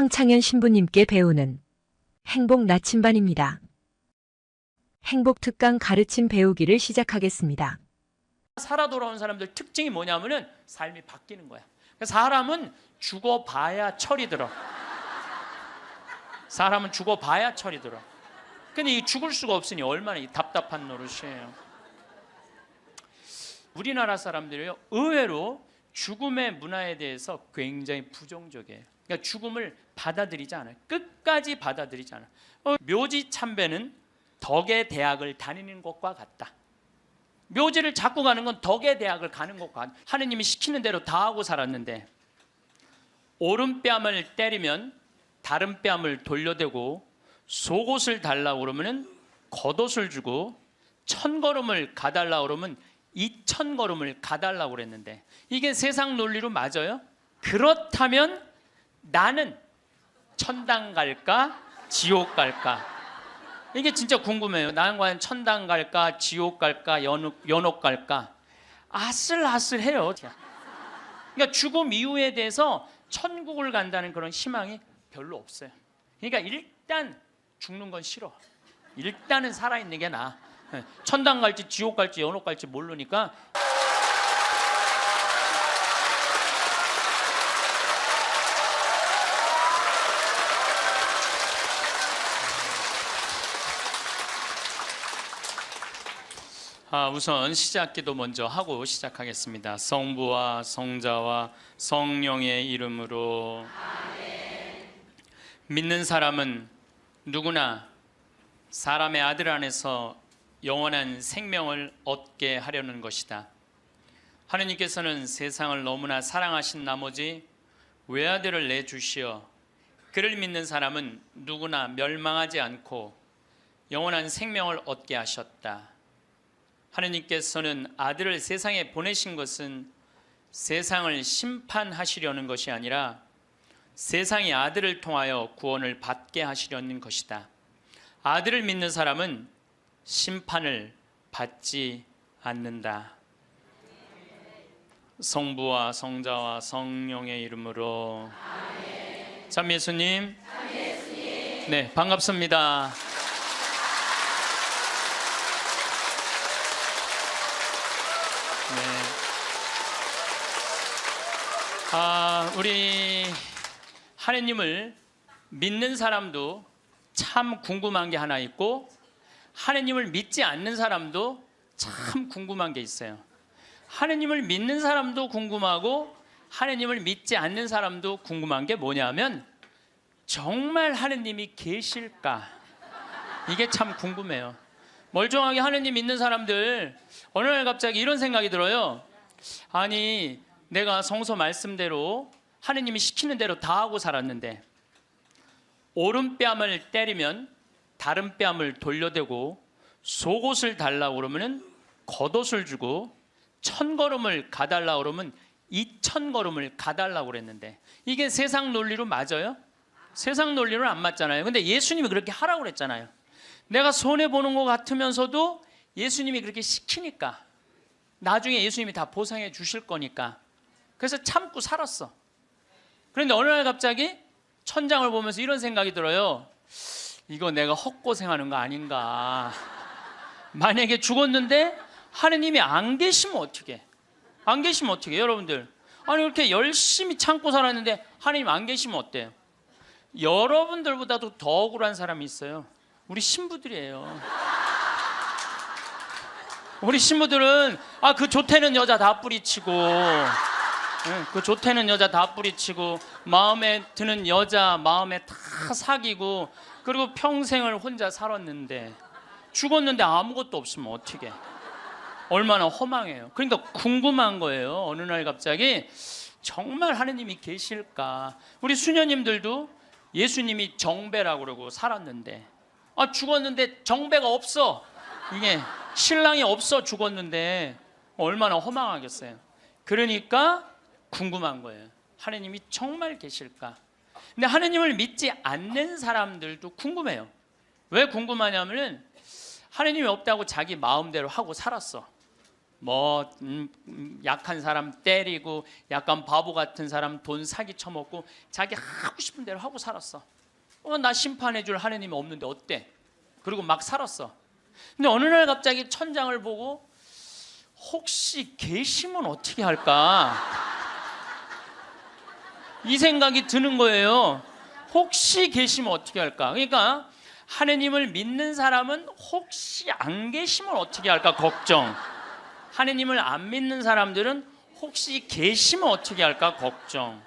황창현 신부님께 배우는 행복 나침반입니다. 행복 특강 가르침 배우기를 시작하겠습니다. 살아 돌아온 사람들 특징이 뭐냐면은 삶이 바뀌는 거야. 사람은 죽어봐야 철이 들어. 사람은 죽어봐야 철이 들어. 근데 이 죽을 수가 없으니 얼마나 답답한 노릇이에요. 우리나라 사람들이요, 의외로 죽음의 문화에 대해서 굉장히 부정적이에요. 그러니까 죽음을 받아들이지 않아요. 끝까지 받아들이지 않아요. 묘지 참배는 덕의 대학을 다니는 것과 같다. 묘지를 자꾸 가는 건 덕의 대학을 가는 것과 같다. 하느님이 시키는 대로 다 하고 살았는데 오른뺨을 때리면 다른 뺨을 돌려대고 속옷을 달라고 그러면 겉옷을 주고 1000걸음을 가달라고 그러면 2000걸음을 가달라고 그랬는데 이게 세상 논리로 맞아요? 그렇다면 나는 천당 갈까 지옥 갈까? 이게 진짜 궁금해요. 나는 과연 천당 갈까 지옥 갈까 연옥 갈까? 아슬아슬해요. 그러니까 죽음 이후에 대해서 천국을 간다는 그런 희망이 별로 없어요. 그러니까 일단 죽는 건 싫어. 일단은 살아있는 게 나아. 천당 갈지 지옥 갈지 연옥 갈지 모르니까. 우선 시작기도 먼저 하고 시작하겠습니다. 성부와 성자와 성령의 이름으로. 아멘. 믿는 사람은 누구나 사람의 아들 안에서 영원한 생명을 얻게 하려는 것이다. 하느님께서는 세상을 너무나 사랑하신 나머지 외아들을 내주시어 그를 믿는 사람은 누구나 멸망하지 않고 영원한 생명을 얻게 하셨다. 하느님께서는 아들을 세상에 보내신 것은 세상을 심판하시려는 것이 아니라 세상이 아들을 통하여 구원을 받게 하시려는 것이다. 아들을 믿는 사람은 심판을 받지 않는다. 성부와 성자와 성령의 이름으로. 아멘. 참 예수님. 네, 반갑습니다. 우리 하느님을 믿는 사람도 참 궁금한 게 하나 있고 하느님을 믿지 않는 사람도 참 궁금한 게 있어요. 하느님을 믿는 사람도 궁금하고 하느님을 믿지 않는 사람도 궁금한 게 뭐냐면 정말 하느님이 계실까? 이게 참 궁금해요. 멀쩡하게 하느님 믿는 사람들 어느 날 갑자기 이런 생각이 들어요. 아니, 내가 성서 말씀대로 하느님이 시키는 대로 다 하고 살았는데 오른뺨을 때리면 다른 뺨을 돌려대고 속옷을 달라고 그러면 겉옷을 주고 1000걸음을 가달라고 그러면 2000걸음을 가달라고 그랬는데 이게 세상 논리로 맞아요? 세상 논리로는 안 맞잖아요. 근데 예수님이 그렇게 하라고 그랬잖아요. 내가 손해보는 것 같으면서도 예수님이 그렇게 시키니까 나중에 예수님이 다 보상해 주실 거니까 그래서 참고 살았어. 그런데 어느 날 갑자기 천장을 보면서 이런 생각이 들어요. 이거 내가 헛고생하는 거 아닌가. 만약에 죽었는데 하느님이 안 계시면 어떻게? 안 계시면 어떻게? 여러분들, 아니 그렇게 열심히 참고 살았는데 하느님 안 계시면 어때요? 여러분들보다도 더 억울한 사람이 있어요. 우리 신부들이에요. 우리 신부들은 그 좋대는 여자 다 뿌리치고 그 좋대는 여자 다 뿌리치고 마음에 드는 여자 마음에 다 사귀고 그리고 평생을 혼자 살았는데 죽었는데 아무것도 없으면 어떻게? 얼마나 허망해요. 그러니까 궁금한 거예요. 어느 날 갑자기 정말 하느님이 계실까? 우리 수녀님들도 예수님이 정배라고 그러고 살았는데 죽었는데 정배가 없어. 이게 신랑이 없어 죽었는데 얼마나 허망하겠어요. 그러니까 궁금한 거예요. 하느님이 정말 계실까? 근데 하느님을 믿지 않는 사람들도 궁금해요. 왜 궁금하냐면은 하느님이 없다고 자기 마음대로 하고 살았어. 뭐 약한 사람 때리고 약간 바보 같은 사람 돈 사기 쳐먹고 자기 하고 싶은 대로 하고 살았어. 나 심판해 줄 하느님이 없는데 어때? 그리고 막 살았어. 근데 어느 날 갑자기 천장을 보고 혹시 계시면 어떻게 할까? 이 생각이 드는 거예요. 혹시 계시면 어떻게 할까? 그러니까 하느님을 믿는 사람은 혹시 안 계시면 어떻게 할까 걱정. 하느님을 안 믿는 사람들은 혹시 계시면 어떻게 할까 걱정.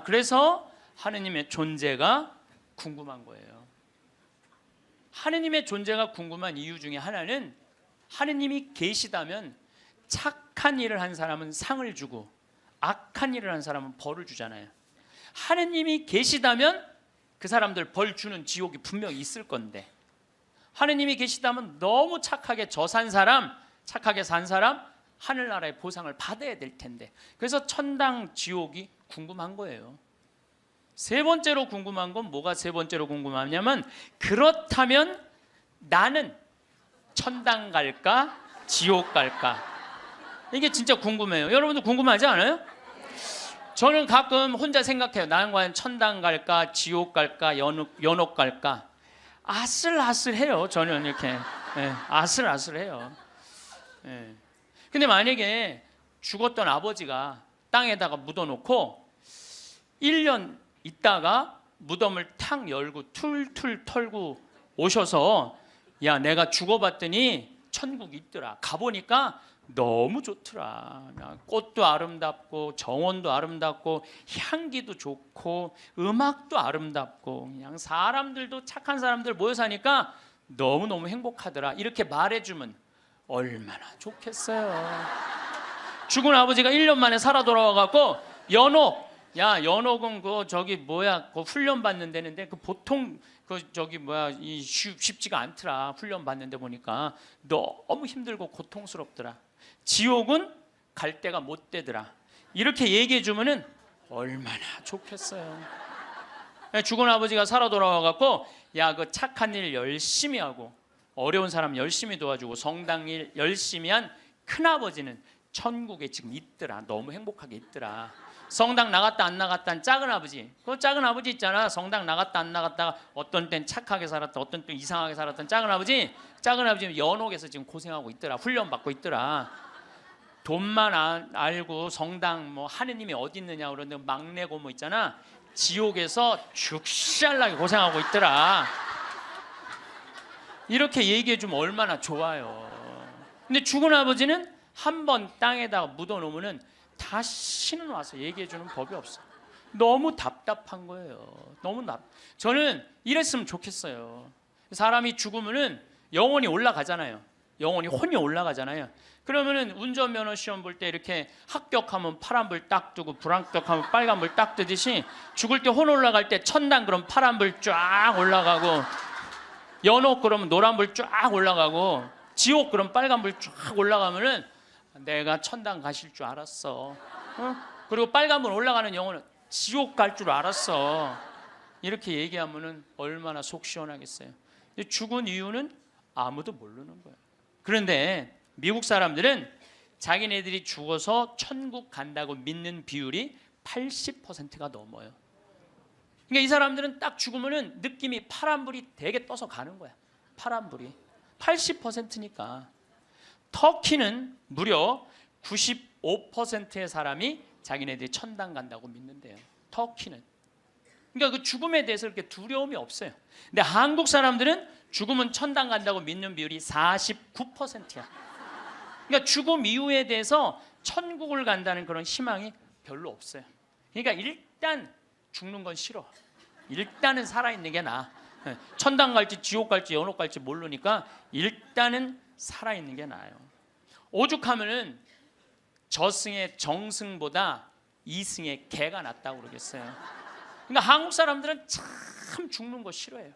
그래서 하느님의 존재가 궁금한 거예요. 하느님의 존재가 궁금한 이유 중에 하나는 하느님이 계시다면 착한 일을 한 사람은 상을 주고 악한 일을 한 사람은 벌을 주잖아요. 하느님이 계시다면 그 사람들 벌 주는 지옥이 분명히 있을 건데, 하느님이 계시다면 너무 착하게 산 사람, 착하게 산 사람 하늘나라의 보상을 받아야 될 텐데, 그래서 천당 지옥이 궁금한 거예요. 세 번째로 궁금한 건 뭐가 세 번째로 궁금하냐면, 그렇다면 나는 천당 갈까 지옥 갈까? 이게 진짜 궁금해요. 여러분도 궁금하지 않아요? 저는 가끔 혼자 생각해요. 나는 과연 천당 갈까 지옥 갈까 연옥 갈까? 아슬아슬해요. 저는 이렇게 아슬아슬해요. 근데 만약에 죽었던 아버지가 땅에다가 묻어놓고 1년 있다가 무덤을 탁 열고 툴툴 털고 오셔서, 야, 내가 죽어봤더니 천국이 있더라. 가보니까 너무 좋더라. 꽃도 아름답고 정원도 아름답고 향기도 좋고 음악도 아름답고 그냥 사람들도 착한 사람들 모여 사니까 너무너무 행복하더라. 이렇게 말해주면 얼마나 좋겠어요. 죽은 아버지가 1년 만에 살아 돌아와갖고 연옥, 야, 연옥은 그 훈련 받는 데는데 그 보통 쉽지가 않더라. 훈련 받는데 보니까 너무 힘들고 고통스럽더라. 지옥은 갈 데가 못 되더라. 이렇게 얘기해 주면은 얼마나 좋겠어요. 죽은 아버지가 살아 돌아와 갖고, 야, 그 착한 일 열심히 하고 어려운 사람 열심히 도와주고 성당 일 열심히 한 큰아버지는 천국에 지금 있더라. 너무 행복하게 있더라. 성당 나갔다 안 나갔다 한 작은 아버지, 그 작은 아버지 있잖아. 성당 나갔다 안 나갔다가 어떤 땐 착하게 살았다, 어떤 땐 이상하게 살았던 작은 아버지는 연옥에서 지금 고생하고 있더라. 훈련 받고 있더라. 돈만 알고 성당 하느님이 어디 있느냐 그러는데 막내 고모 있잖아. 지옥에서 죽살나게 고생하고 있더라. 이렇게 얘기해 주면 얼마나 좋아요. 근데 죽은 아버지는 한 번 땅에다가 묻어놓으면은 다시는 와서 얘기해 주는 법이 없어. 너무 답답한 거예요. 저는 이랬으면 좋겠어요. 사람이 죽으면은 영혼이 올라가잖아요. 영혼이 혼이 올라가잖아요. 그러면은 운전면허 시험 볼 때 이렇게 합격하면 파란불 딱 뜨고 불합격하면 빨간불 딱 뜨듯이, 죽을 때 혼 올라갈 때 천당 그럼 파란불 쫙 올라가고, 연옥 그러면 노란불 쫙 올라가고, 지옥 그럼 빨간불 쫙 올라가면은 내가 천당 가실 줄 알았어. 그리고 빨간불 올라가는 영혼은 지옥 갈 줄 알았어. 이렇게 얘기하면은 얼마나 속 시원하겠어요. 죽은 이유는 아무도 모르는 거예요. 그런데 미국 사람들은 자기네들이 죽어서 천국 간다고 믿는 비율이 80%가 넘어요. 그러니까 이 사람들은 딱 죽으면은 느낌이 파란불이 되게 떠서 가는 거야. 파란불이 80%니까. 터키는 무려 95%의 사람이 자기네들이 천당 간다고 믿는데요. 터키는. 그러니까 그 죽음에 대해서 그렇게 두려움이 없어요. 근데 한국 사람들은 죽으면 천당 간다고 믿는 비율이 49%야. 그러니까 죽음 이후에 대해서 천국을 간다는 그런 희망이 별로 없어요. 그러니까 일단 죽는 건 싫어. 일단은 살아있는 게 나아. 천당 갈지 지옥 갈지 연옥 갈지 모르니까 일단은 살아있는 게 나아요. 오죽하면은 저승의 정승보다 이승의 개가 낫다고 그러겠어요. 그러니까 한국 사람들은 참 죽는 거 싫어해요.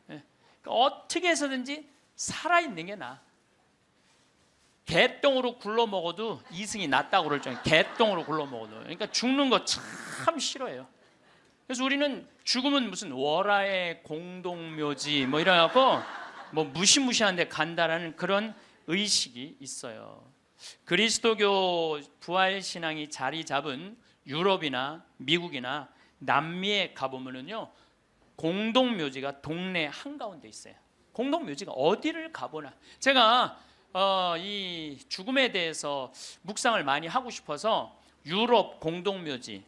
그러니까 어떻게 해서든지 살아있는 게 나아. 개똥으로 굴러 먹어도 이승이 낫다고 그럴 정도로, 개똥으로 굴러 먹어도. 그러니까 죽는 거 참 싫어해요. 그래서 우리는 죽으면 무슨 월화의 공동묘지 이래갖고 무시무시한 데 간다라는 그런 의식이 있어요. 그리스도교 부활 신앙이 자리 잡은 유럽이나 미국이나 남미에 가보면은요, 공동묘지가 동네 한가운데 있어요. 공동묘지가 어디를 가보나. 제가 이 죽음에 대해서 묵상을 많이 하고 싶어서 유럽 공동묘지,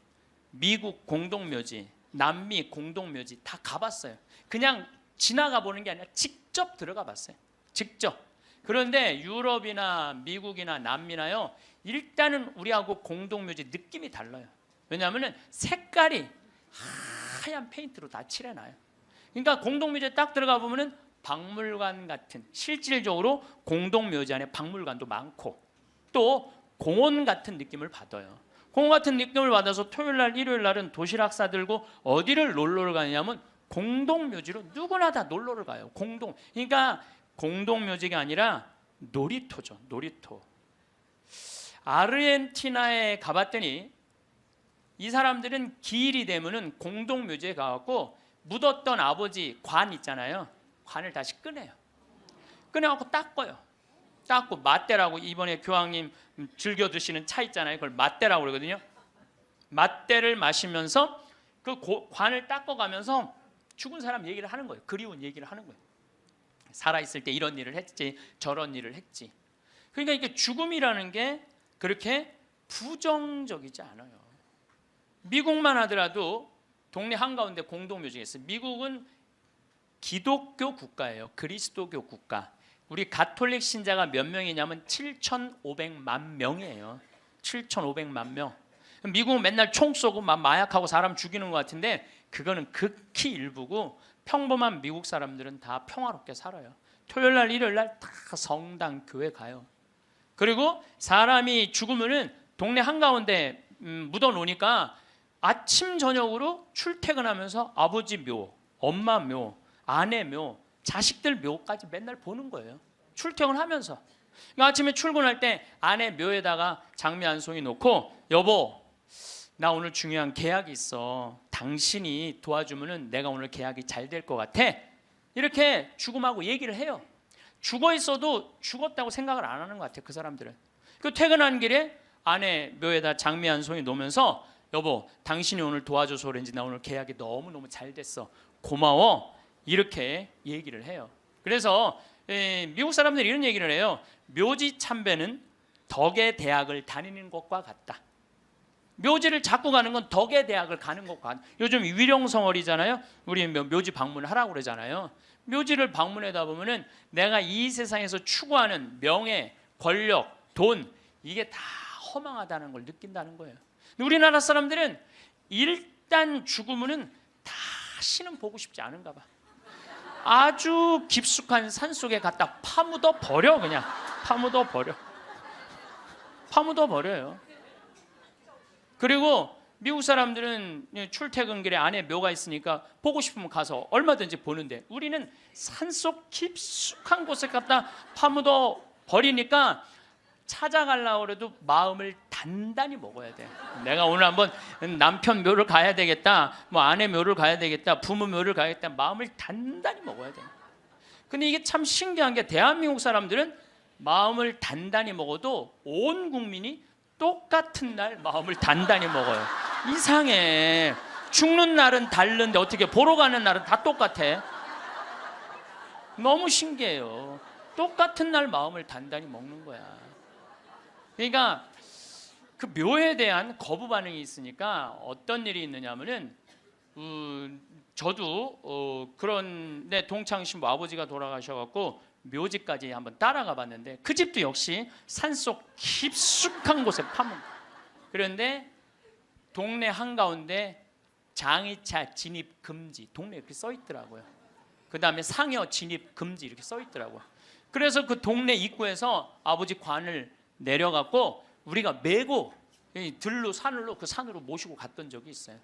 미국 공동묘지, 남미 공동묘지 다 가봤어요. 그냥 지나가 보는 게 아니라 직접 들어가 봤어요. 직접. 그런데 유럽이나 미국이나 남미나요, 일단은 우리하고 공동묘지 느낌이 달라요. 왜냐하면 색깔이 하얀 페인트로 다 칠해놔요. 그러니까 공동묘지에 딱 들어가 보면은 박물관 같은, 실질적으로 공동묘지 안에 박물관도 많고 또 공원 같은 느낌을 받아요. 공원 같은 느낌을 받아서 토요일날 일요일날은 도시락 싸들고 어디를 놀러를 가냐면 공동묘지로 누구나 다 놀러를 가요. 그러니까 공동묘지가 아니라 놀이터죠. 놀이터. 아르헨티나에 가봤더니 이 사람들은 기일이 되면은 공동묘지에 가갖고 묻었던 아버지 관 있잖아요. 관을 다시 꺼내요. 꺼내갖고 닦아요. 닦고 맞대라고, 이번에 교황님 즐겨 드시는 차 있잖아요. 그걸 맞대라고 그러거든요. 맞대를 마시면서 그 관을 닦아가면서 죽은 사람 얘기를 하는 거예요. 그리운 얘기를 하는 거예요. 살아있을 때 이런 일을 했지, 저런 일을 했지. 그러니까 이게 죽음이라는 게 그렇게 부정적이지 않아요. 미국만 하더라도 동네 한가운데 공동묘지가 있어요. 미국은 기독교 국가예요. 그리스도교 국가. 우리 가톨릭 신자가 몇 명이냐면 7,500만 명이에요. 7,500만 명. 미국은 맨날 총 쏘고 마약하고 사람 죽이는 것 같은데 그거는 극히 일부고 평범한 미국 사람들은 다 평화롭게 살아요. 토요일날 일요일날 다 성당 교회 가요. 그리고 사람이 죽으면은 동네 한가운데 묻어 놓으니까 아침 저녁으로 출퇴근하면서 아버지 묘, 엄마 묘, 아내 묘, 자식들 묘까지 맨날 보는 거예요. 출퇴근하면서. 그러니까 아침에 출근할 때 아내 묘에다가 장미 한 송이 놓고, 여보 나 오늘 중요한 계약이 있어. 당신이 도와주면은 내가 오늘 계약이 잘 될 것 같아. 이렇게 죽음하고 얘기를 해요. 죽어 있어도 죽었다고 생각을 안 하는 것 같아요. 그 사람들은. 그 퇴근한 길에 아내 묘에다 장미 한 송이 놓으면서, 여보 당신이 오늘 도와줘서 그런지 나 오늘 계약이 너무너무 잘 됐어. 고마워. 이렇게 얘기를 해요. 그래서 미국 사람들이 이런 얘기를 해요. 묘지 참배는 덕의 대학을 다니는 것과 같다. 묘지를 자꾸 가는 건 덕의 대학을 가는 것과 같다. 요즘 위령성월이잖아요. 우리 묘지 방문하라고 그러잖아요. 묘지를 방문하다 보면은 내가 이 세상에서 추구하는 명예, 권력, 돈, 이게 다 허망하다는 걸 느낀다는 거예요. 우리나라 사람들은 일단 죽으면은 다시는 보고 싶지 않은가 봐. 아주 깊숙한 산속에 갖다 파묻어 버려. 그냥 파묻어 버려. 파묻어 버려요. 그리고 미국 사람들은 출퇴근길에 안에 묘가 있으니까 보고 싶으면 가서 얼마든지 보는데, 우리는 산속 깊숙한 곳에 갖다 파묻어 버리니까 찾아가려고 해도 마음을 단단히 먹어야 돼. 내가 오늘 한번 남편 묘를 가야 되겠다, 뭐 아내 묘를 가야 되겠다, 부모 묘를 가야겠다, 마음을 단단히 먹어야 돼. 근데 이게 참 신기한 게, 대한민국 사람들은 마음을 단단히 먹어도 온 국민이 똑같은 날 마음을 단단히 먹어요. 이상해. 죽는 날은 다른데 어떻게 보러 가는 날은 다 똑같아? 너무 신기해요. 똑같은 날 마음을 단단히 먹는 거야. 그러니까 그 묘에 대한 거부 반응이 있으니까 어떤 일이 있느냐면은 저도 그런데 동창 신부 아버지가 돌아가셔갖고 묘지까지 한번 따라가 봤는데, 그 집도 역시 산속 깊숙한 곳에 파문. 그런데 동네 한가운데 장의차 진입 금지, 동네 이렇게 써 있더라고요. 그 다음에 상여 진입 금지 이렇게 써 있더라고요. 그래서 그 동네 입구에서 아버지 관을 내려갖고 우리가 메고 들로 산으로, 그 산으로 모시고 갔던 적이 있어요.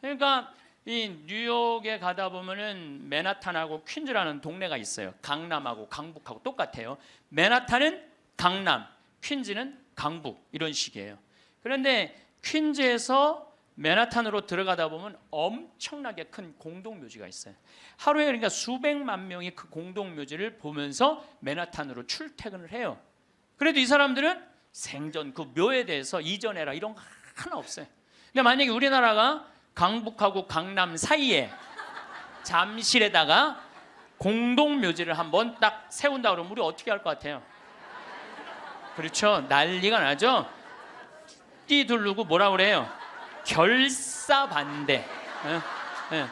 그러니까 이 뉴욕에 가다 보면은 맨하탄하고 퀸즈라는 동네가 있어요. 강남하고 강북하고 똑같아요. 맨하탄은 강남, 퀸즈는 강북, 이런 식이에요. 그런데 퀸즈에서 맨하탄으로 들어가다 보면 엄청나게 큰 공동묘지가 있어요. 하루에 그러니까 수백만 명이 그 공동묘지를 보면서 맨하탄으로 출퇴근을 해요. 그래도 이 사람들은 생전 그 묘에 대해서 이전해라 이런 거 하나 없어요. 근데 만약에 우리나라가 강북하고 강남 사이에 잠실에다가 공동묘지를 한번 딱 세운다 그러면 우리 어떻게 할 것 같아요? 그렇죠. 난리가 나죠. 뛰두르고 뭐라 그래요? 결사반대. 예, 예.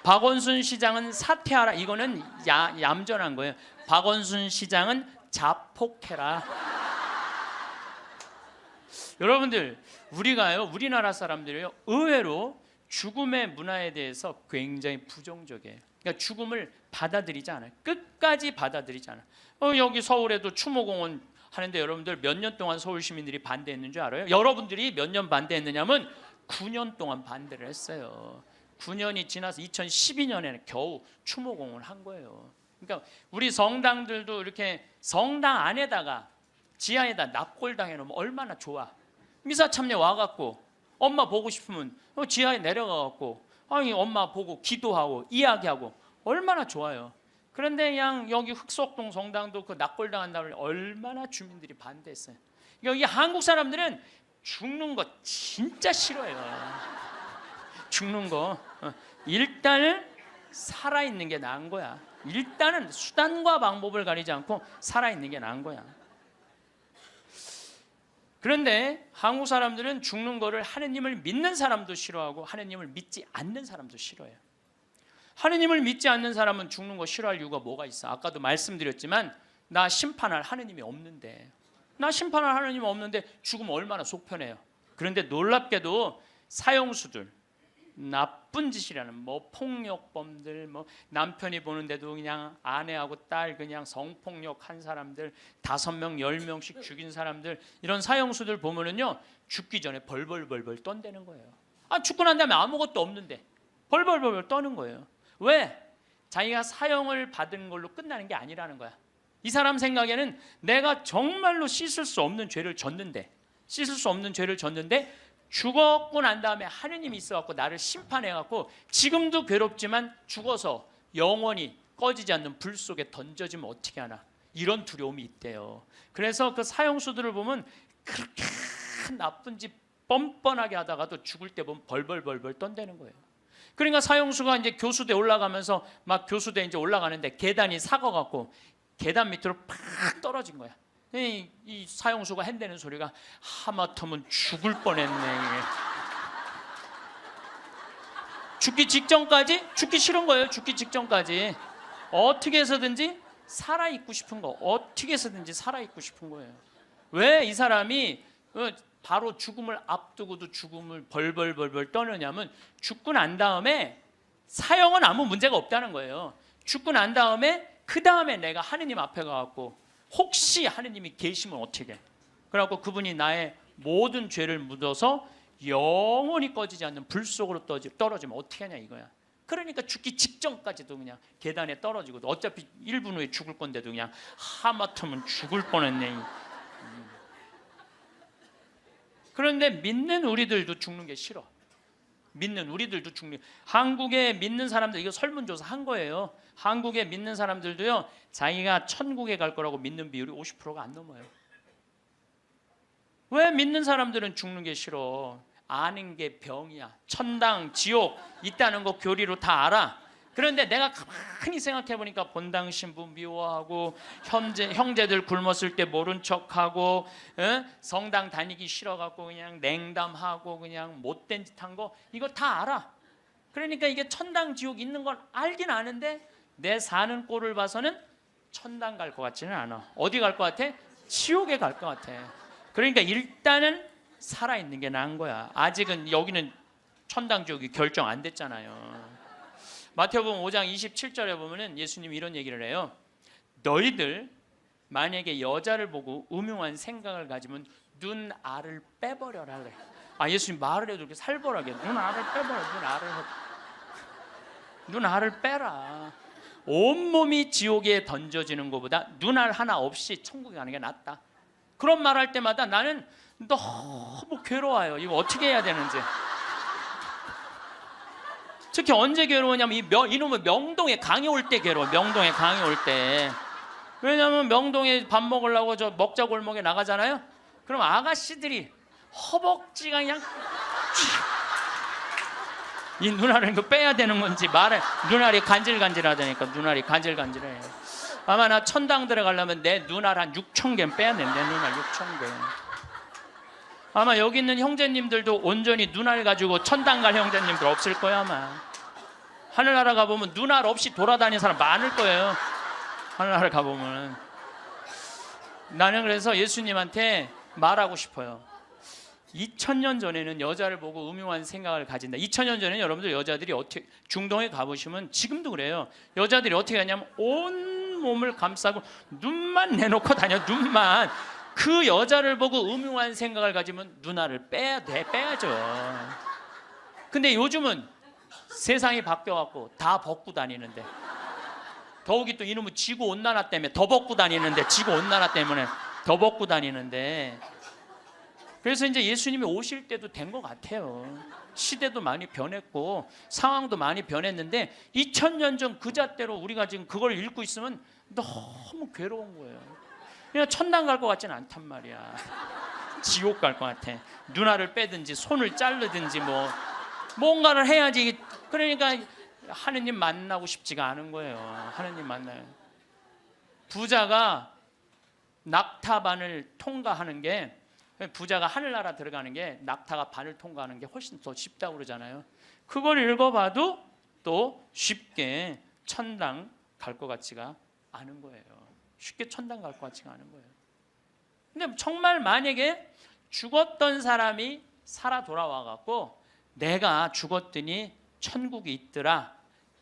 박원순 시장은 사퇴하라. 이거는 얌전한 거예요. 박원순 시장은 자폭해라. 여러분들, 우리나라 사람들이요, 의외로 죽음의 문화에 대해서 굉장히 부정적이에요. 그러니까 죽음을 받아들이지 않아요. 끝까지 받아들이지 않아요. 여기 서울에도 추모공원 하는데 여러분들 몇 년 동안 서울 시민들이 반대했는 줄 알아요? 여러분들이 몇 년 반대했느냐면 9년 동안 반대를 했어요. 9년이 지나서 2012년에는 겨우 추모공원을 한 거예요. 그러니까 우리 성당들도 이렇게 성당 안에다가 지하에다 납골당 해놓으면 얼마나 좋아. 미사 참여 와갖고 엄마 보고 싶으면 지하에 내려가갖고 아니 엄마 보고 기도하고 이야기하고 얼마나 좋아요. 그런데 그냥 여기 흑석동 성당도 그 납골당 한다고 얼마나 주민들이 반대했어요. 여기 한국 사람들은 죽는 거 진짜 싫어해요. 죽는 거 일단은 살아있는 게 나은 거야. 일단은 수단과 방법을 가리지 않고 살아있는 게 나은 거야. 그런데 한국 사람들은 죽는 거를 하느님을 믿는 사람도 싫어하고 하느님을 믿지 않는 사람도 싫어해요. 하느님을 믿지 않는 사람은 죽는 거 싫어할 이유가 뭐가 있어? 아까도 말씀드렸지만 나 심판할 하느님이 없는데, 나 심판할 하느님이 없는데 죽으면 얼마나 속편해요. 그런데 놀랍게도 사형수들, 나쁜 짓이라는 뭐 폭력범들, 뭐 남편이 보는데도 그냥 아내하고 딸 그냥 성폭력한 사람들, 5명 10명씩 죽인 사람들, 이런 사형수들 보면은요 죽기 전에 벌벌벌벌 떤다는 거예요. 죽고 난 다음에 아무것도 없는데 벌벌벌벌 떠는 거예요. 왜? 자기가 사형을 받은 걸로 끝나는 게 아니라는 거야. 이 사람 생각에는 내가 정말로 씻을 수 없는 죄를 졌는데, 죽었고 난 다음에 하느님이 있어갖고 나를 심판해갖고 지금도 괴롭지만 죽어서 영원히 꺼지지 않는 불 속에 던져지면 어떻게 하나, 이런 두려움이 있대요. 그래서 그 사형수들을 보면 그렇게 나쁜 짓 뻔뻔하게 하다가도 죽을 때 보면 벌벌벌벌 떤다는 거예요. 그러니까 사형수가 이제 교수대 올라가면서 막 교수대 이제 올라가는데 계단이 삭아갖고 계단 밑으로 팍 떨어진 거야. 이 사형수가 핸대는 소리가 하마터면 죽을 뻔했네. 죽기 직전까지 죽기 싫은 거예요. 죽기 직전까지 어떻게 해서든지 살아있고 싶은 거, 어떻게 해서든지 살아있고 싶은 거예요. 왜 이 사람이 바로 죽음을 앞두고도 죽음을 벌벌벌벌 떠느냐면 죽고 난 다음에 사형은 아무 문제가 없다는 거예요. 죽고 난 다음에 그 다음에 내가 하느님 앞에 가갖고 혹시 하느님이 계시면 어떻게 해? 그래갖고 그분이 나의 모든 죄를 묻어서 영원히 꺼지지 않는 불 속으로 떨어지면 어떻게 하냐 이거야. 그러니까 죽기 직전까지도 그냥 계단에 떨어지고 어차피 1분 후에 죽을 건데도 그냥 하마터면 죽을 뻔했네. 그런데 믿는 우리들도 죽는 게 싫어. 한국에 믿는 사람들, 이거 설문조사 한 거예요. 한국에 믿는 사람들도요 자기가 천국에 갈 거라고 믿는 비율이 50%가 안 넘어요. 왜? 믿는 사람들은 죽는 게 싫어. 아는 게 병이야. 천당, 지옥 있다는 거 교리로 다 알아. 그런데 내가 가만히 생각해 보니까 본당 신부 미워하고 형제들 굶었을 때 모른 척하고 성당 다니기 싫어갖고 그냥 냉담하고 그냥 못된 짓 한 거 이거 다 알아. 그러니까 이게 천당 지옥 있는 걸 알긴 아는데 내 사는 꼴을 봐서는 천당 갈 것 같지는 않아. 어디 갈 것 같아? 지옥에 갈 것 같아. 그러니까 일단은 살아있는 게 나은 거야. 아직은 여기는 천당 지옥이 결정 안 됐잖아요. 마태복음 5장 27절에 보면은 예수님이 이런 얘기를 해요. 너희들 만약에 여자를 보고 음흉한 생각을 가지면 눈알을 빼버려라 그래. 예수님 말을 해도 이렇게 살벌하게 눈알을 빼버려. 눈알을 빼라. 온몸이 지옥에 던져지는 것보다 눈알 하나 없이 천국에 가는 게 낫다. 그런 말 할 때마다 나는 너무 괴로워요. 이거 어떻게 해야 되는지. 특히 언제 괴로우냐면 이놈의 명동에 강의 올 때 괴로워. 명동에 강의 올 때. 왜냐하면 명동에 밥 먹으려고 저 먹자 골목에 나가잖아요. 그럼 아가씨들이 허벅지가 그냥 이 눈알을 이거 빼야 되는 건지 말해. 눈알이 간질간질하다니까. 눈알이 간질간질해. 아마 나 천당 들어가려면 내 눈알 한 6천 개는 빼야 된대. 눈알 6천 개. 아마 여기 있는 형제님들도 온전히 눈알 가지고 천당 갈 형제님들 없을 거야 아마. 하늘나라 가보면 눈알 없이 돌아다니는 사람 많을 거예요. 하늘나라 가보면. 나는 그래서 예수님한테 말하고 싶어요. 2000년 전에는 여자를 보고 음흉한 생각을 가진다. 2000년 전에는 여러분들 여자들이 어떻게, 중동에 가보시면 지금도 그래요. 여자들이 어떻게 하냐면 온 몸을 감싸고 눈만 내놓고 다녀. 눈만. 그 여자를 보고 음흉한 생각을 가지면 눈알을 빼야죠. 근데 요즘은 세상이 바뀌어갖고 다 벗고 다니는데, 더욱이 또 이놈의 지구온난화 때문에 더 벗고 다니는데, 지구온난화 때문에 더 벗고 다니는데, 그래서 이제 예수님이 오실 때도 된 것 같아요. 시대도 많이 변했고 상황도 많이 변했는데 2000년 전 그 잣대로 우리가 지금 그걸 읽고 있으면 너무 괴로운 거예요. 그냥 천당 갈 것 같지는 않단 말이야. 지옥 갈 것 같아. 눈알을 빼든지 손을 자르든지 뭐 뭔가를 해야지. 그러니까 하느님 만나고 싶지가 않은 거예요. 하느님 만나요. 부자가 낙타반을 통과하는 게, 부자가 하늘나라 들어가는 게 낙타가 반을 통과하는 게 훨씬 더 쉽다고 그러잖아요. 그걸 읽어봐도 또 쉽게 천당 갈 것 같지가 않은 거예요. 쉽게 천당 갈 것 같지가 않은 거예요. 근데 정말 만약에 죽었던 사람이 살아 돌아와 갖고 내가 죽었더니 천국이 있더라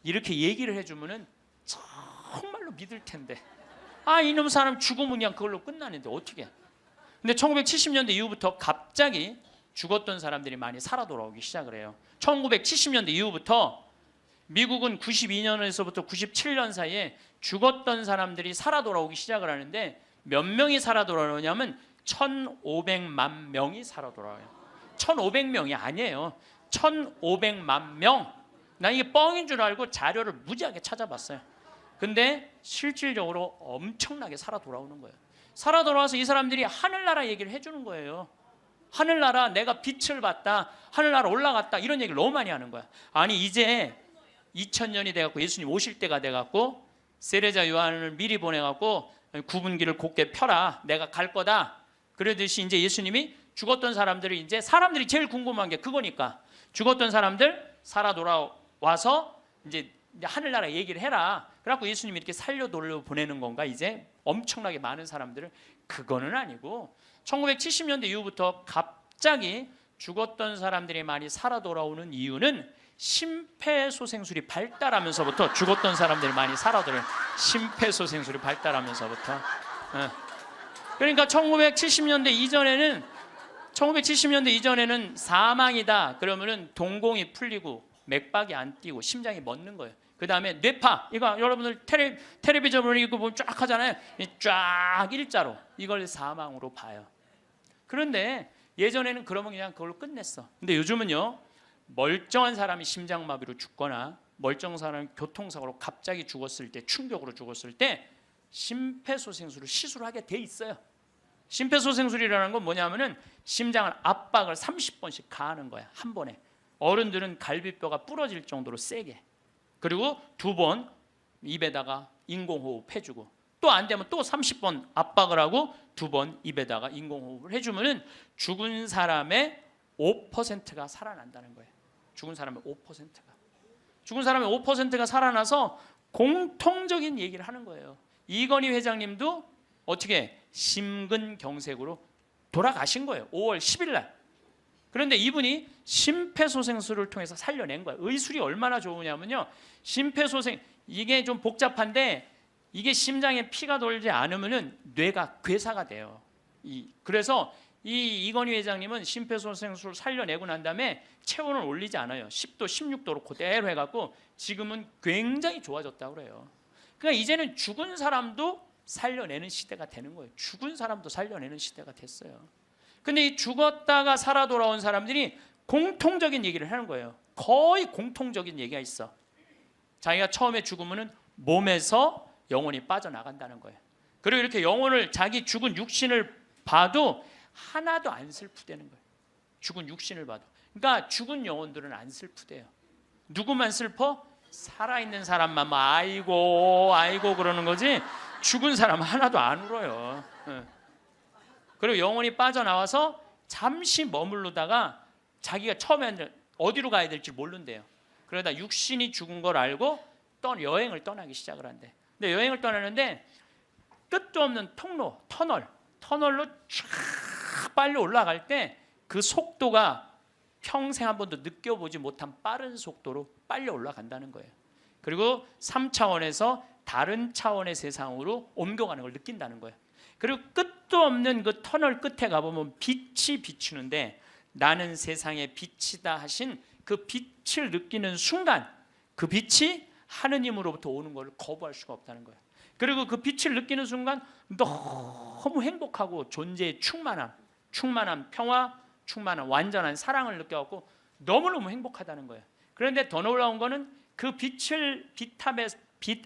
이렇게 얘기를 해주면은 정말로 믿을 텐데, 아 이놈 사람 죽으면 그냥 그걸로 끝나는데 어떻게. 근데 1970년대 이후부터 갑자기 죽었던 사람들이 많이 살아 돌아오기 시작을 해요. 1970년대 이후부터 미국은 92년에서부터 97년 사이에 죽었던 사람들이 살아 돌아오기 시작을 하는데, 몇 명이 살아 돌아오냐면 1,500만 명이 살아 돌아와요. 1,500명이 아니에요. 1,500만 명. 나 이게 뻥인 줄 알고 자료를 무지하게 찾아봤어요. 근데 실질적으로 엄청나게 살아 돌아오는 거예요. 살아 돌아와서 이 사람들이 하늘나라 얘기를 해주는 거예요. 하늘나라 내가 빛을 봤다, 하늘나라 올라갔다, 이런 얘기를 너무 많이 하는 거야. 아니 이제 2000년이 돼갖고 예수님 오실 때가 돼갖고 세례자 요한을 미리 보내갖고 구분기를 곧게 펴라, 내가 갈 거다. 그러듯이 이제 예수님이 죽었던 사람들이, 이제 사람들이 제일 궁금한 게 그거니까, 죽었던 사람들 살아 돌아와서 이제 하늘나라 얘기를 해라. 그래갖고 예수님이 이렇게 살려 돌려 보내는 건가 이제 엄청나게 많은 사람들을. 그거는 아니고 1970년대 이후부터 갑자기 죽었던 사람들이 많이 살아 돌아오는 이유는 심폐소생술이 발달하면서부터 죽었던 사람들이 많이 살아 돌아오는, 심폐소생술이 발달하면서부터. 그러니까 1970년대 이전에는 사망이다 그러면은 동공이 풀리고 맥박이 안 뛰고 심장이 멎는 거예요. 그 다음에 뇌파, 이거 여러분들 텔레비전으로 이거 보면 쫙 하잖아요. 쫙 일자로, 이걸 사망으로 봐요. 그런데 예전에는 그러면 그냥 그걸로 끝냈어. 근데 요즘은요, 멀쩡한 사람이 심장마비로 죽거나 멀쩡한 사람이 교통사고로 갑자기 죽었을 때, 충격으로 죽었을 때 심폐소생술을 시술을 하게 돼 있어요. 심폐소생술이라는 건 뭐냐면은 심장을 압박을 30번씩 가하는 거야, 한 번에. 어른들은 갈비뼈가 부러질 정도로 세게. 그리고 2번 입에다가 인공호흡 해주고, 또 안 되면 또 30번 압박을 하고 2번 입에다가 인공호흡을 해주면은 죽은 사람의 5%가 살아난다는 거예요. 죽은 사람의 5%가 살아나서 공통적인 얘기를 하는 거예요. 이건희 회장님도 어떻게 심근경색으로 돌아가신 거예요. 5월 10일 날. 그런데 이분이 심폐소생술을 통해서 살려낸 거예요. 의술이 얼마나 좋으냐면요, 심폐소생, 이게 좀 복잡한데 이게 심장에 피가 돌지 않으면은 뇌가 괴사가 돼요. 그래서 이건희 회장님은 심폐소생술 살려내고 난 다음에 체온을 올리지 않아요. 10도, 16도로 그대로 해갖고 지금은 굉장히 좋아졌다고 그래요. 그러니까 이제는 죽은 사람도 살려내는 시대가 되는 거예요. 죽은 사람도 살려내는 시대가 됐어요. 근데 이 죽었다가 살아 돌아온 사람들이 공통적인 얘기를 하는 거예요. 거의 공통적인 얘기가 있어. 자기가 처음에 죽으면 몸에서 영혼이 빠져나간다는 거예요. 그리고 이렇게 영혼을 자기 죽은 육신을 봐도 하나도 안 슬프대는 거예요. 죽은 육신을 봐도. 그러니까 죽은 영혼들은 안 슬프대요. 누구만 슬퍼? 살아있는 사람만 뭐 아이고 아이고 그러는 거지 죽은 사람 하나도 안 울어요. 그리고 영혼이 빠져나와서 잠시 머무르다가 자기가 처음에는 어디로 가야 될지 모른대요. 그러다 육신이 죽은 걸 알고 여행을 떠나기 시작을 한대. 근데 여행을 떠나는데 끝도 없는 통로, 터널로 쫙 빨리 올라갈 때 그 속도가 평생 한 번도 느껴보지 못한 빠른 속도로 빨리 올라간다는 거예요. 그리고 3차원에서 다른 차원의 세상으로 옮겨가는 걸 느낀다는 거예요. 그리고 끝도 없는 그 터널 끝에 가보면 빛이 비추는데 나는 세상의 빛이다 하신 그 빛을 느끼는 순간 그 빛이 하느님으로부터 오는 걸 거부할 수가 없다는 거예요. 그리고 그 빛을 느끼는 순간 너무 행복하고 존재의 충만함, 평화, 충만한 완전한 사랑을 느껴갖고 너무너무 행복하다는 거예요. 그런데 더 놀라운 거는 그 빛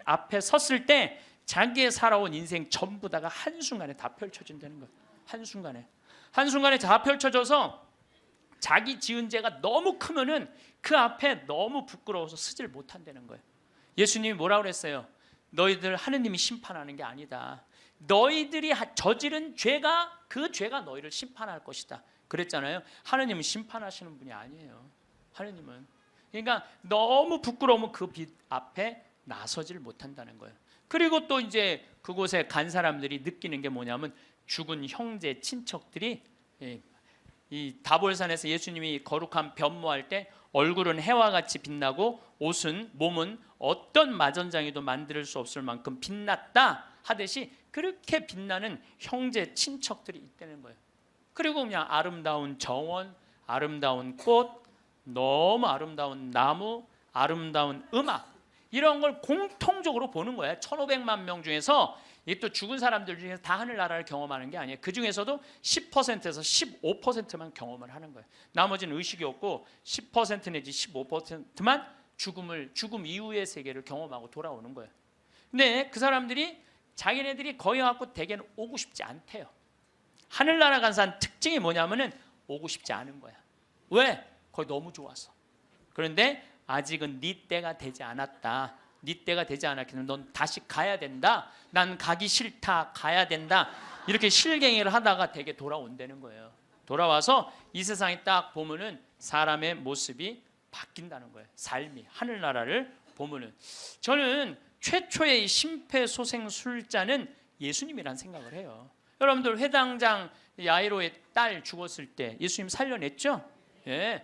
앞에 섰을 때 자기의 살아온 인생 전부 다가 한순간에 다 펼쳐진다는 거예요. 한순간에 다 펼쳐져서 자기 지은 죄가 너무 크면은 그 앞에 너무 부끄러워서 서질 못한다는 거예요. 예수님이 뭐라고 그랬어요? 너희들 하느님이 심판하는 게 아니다. 너희들이 저지른 죄가 그 죄가 너희를 심판할 것이다. 그랬잖아요. 하느님은 심판하시는 분이 아니에요. 하느님은. 그러니까 너무 부끄러우면 그 빛 앞에 나서질 못한다는 거예요. 그리고 또 이제 그곳에 간 사람들이 느끼는 게 뭐냐면 죽은 형제 친척들이 이 다볼산에서 예수님이 거룩한 변모할 때 얼굴은 해와 같이 빛나고 몸은 어떤 마전장이도 만들 수 없을 만큼 빛났다 하듯이 그렇게 빛나는 형제 친척들이 있다는 거예요. 그리고 그냥 아름다운 정원, 아름다운 꽃, 너무 아름다운 나무, 아름다운 음악 이런 걸 공통적으로 보는 거예요. 1,500만 명 중에서 이게 또 죽은 사람들 중에서 다 하늘나라를 경험하는 게 아니에요. 그 중에서도 10%에서 15%만 경험을 하는 거예요. 나머지는 의식이 없고 10% 내지 15%만 죽음 이후의 세계를 경험하고 돌아오는 거예요. 근데 그 사람들이 자기네들이 거기 갖고 대개는 오고 싶지 않대요. 하늘나라 간 사람 특징이 뭐냐면은 오고 싶지 않은 거야. 왜? 거기 너무 좋아서. 그런데 아직은 네 때가 되지 않았다. 네 때가 되지 않았기 때문에 넌 다시 가야 된다. 난 가기 싫다. 가야 된다. 이렇게 실갱이를 하다가 되게 돌아온다는 거예요. 돌아와서 이 세상에 딱 보면은 사람의 모습이 바뀐다는 거예요. 삶이 하늘나라를 보면은 저는 최초의 심폐소생술자는 예수님이란 생각을 해요. 여러분들 회당장 야이로의 딸 죽었을 때 예수님 살려냈죠? 예.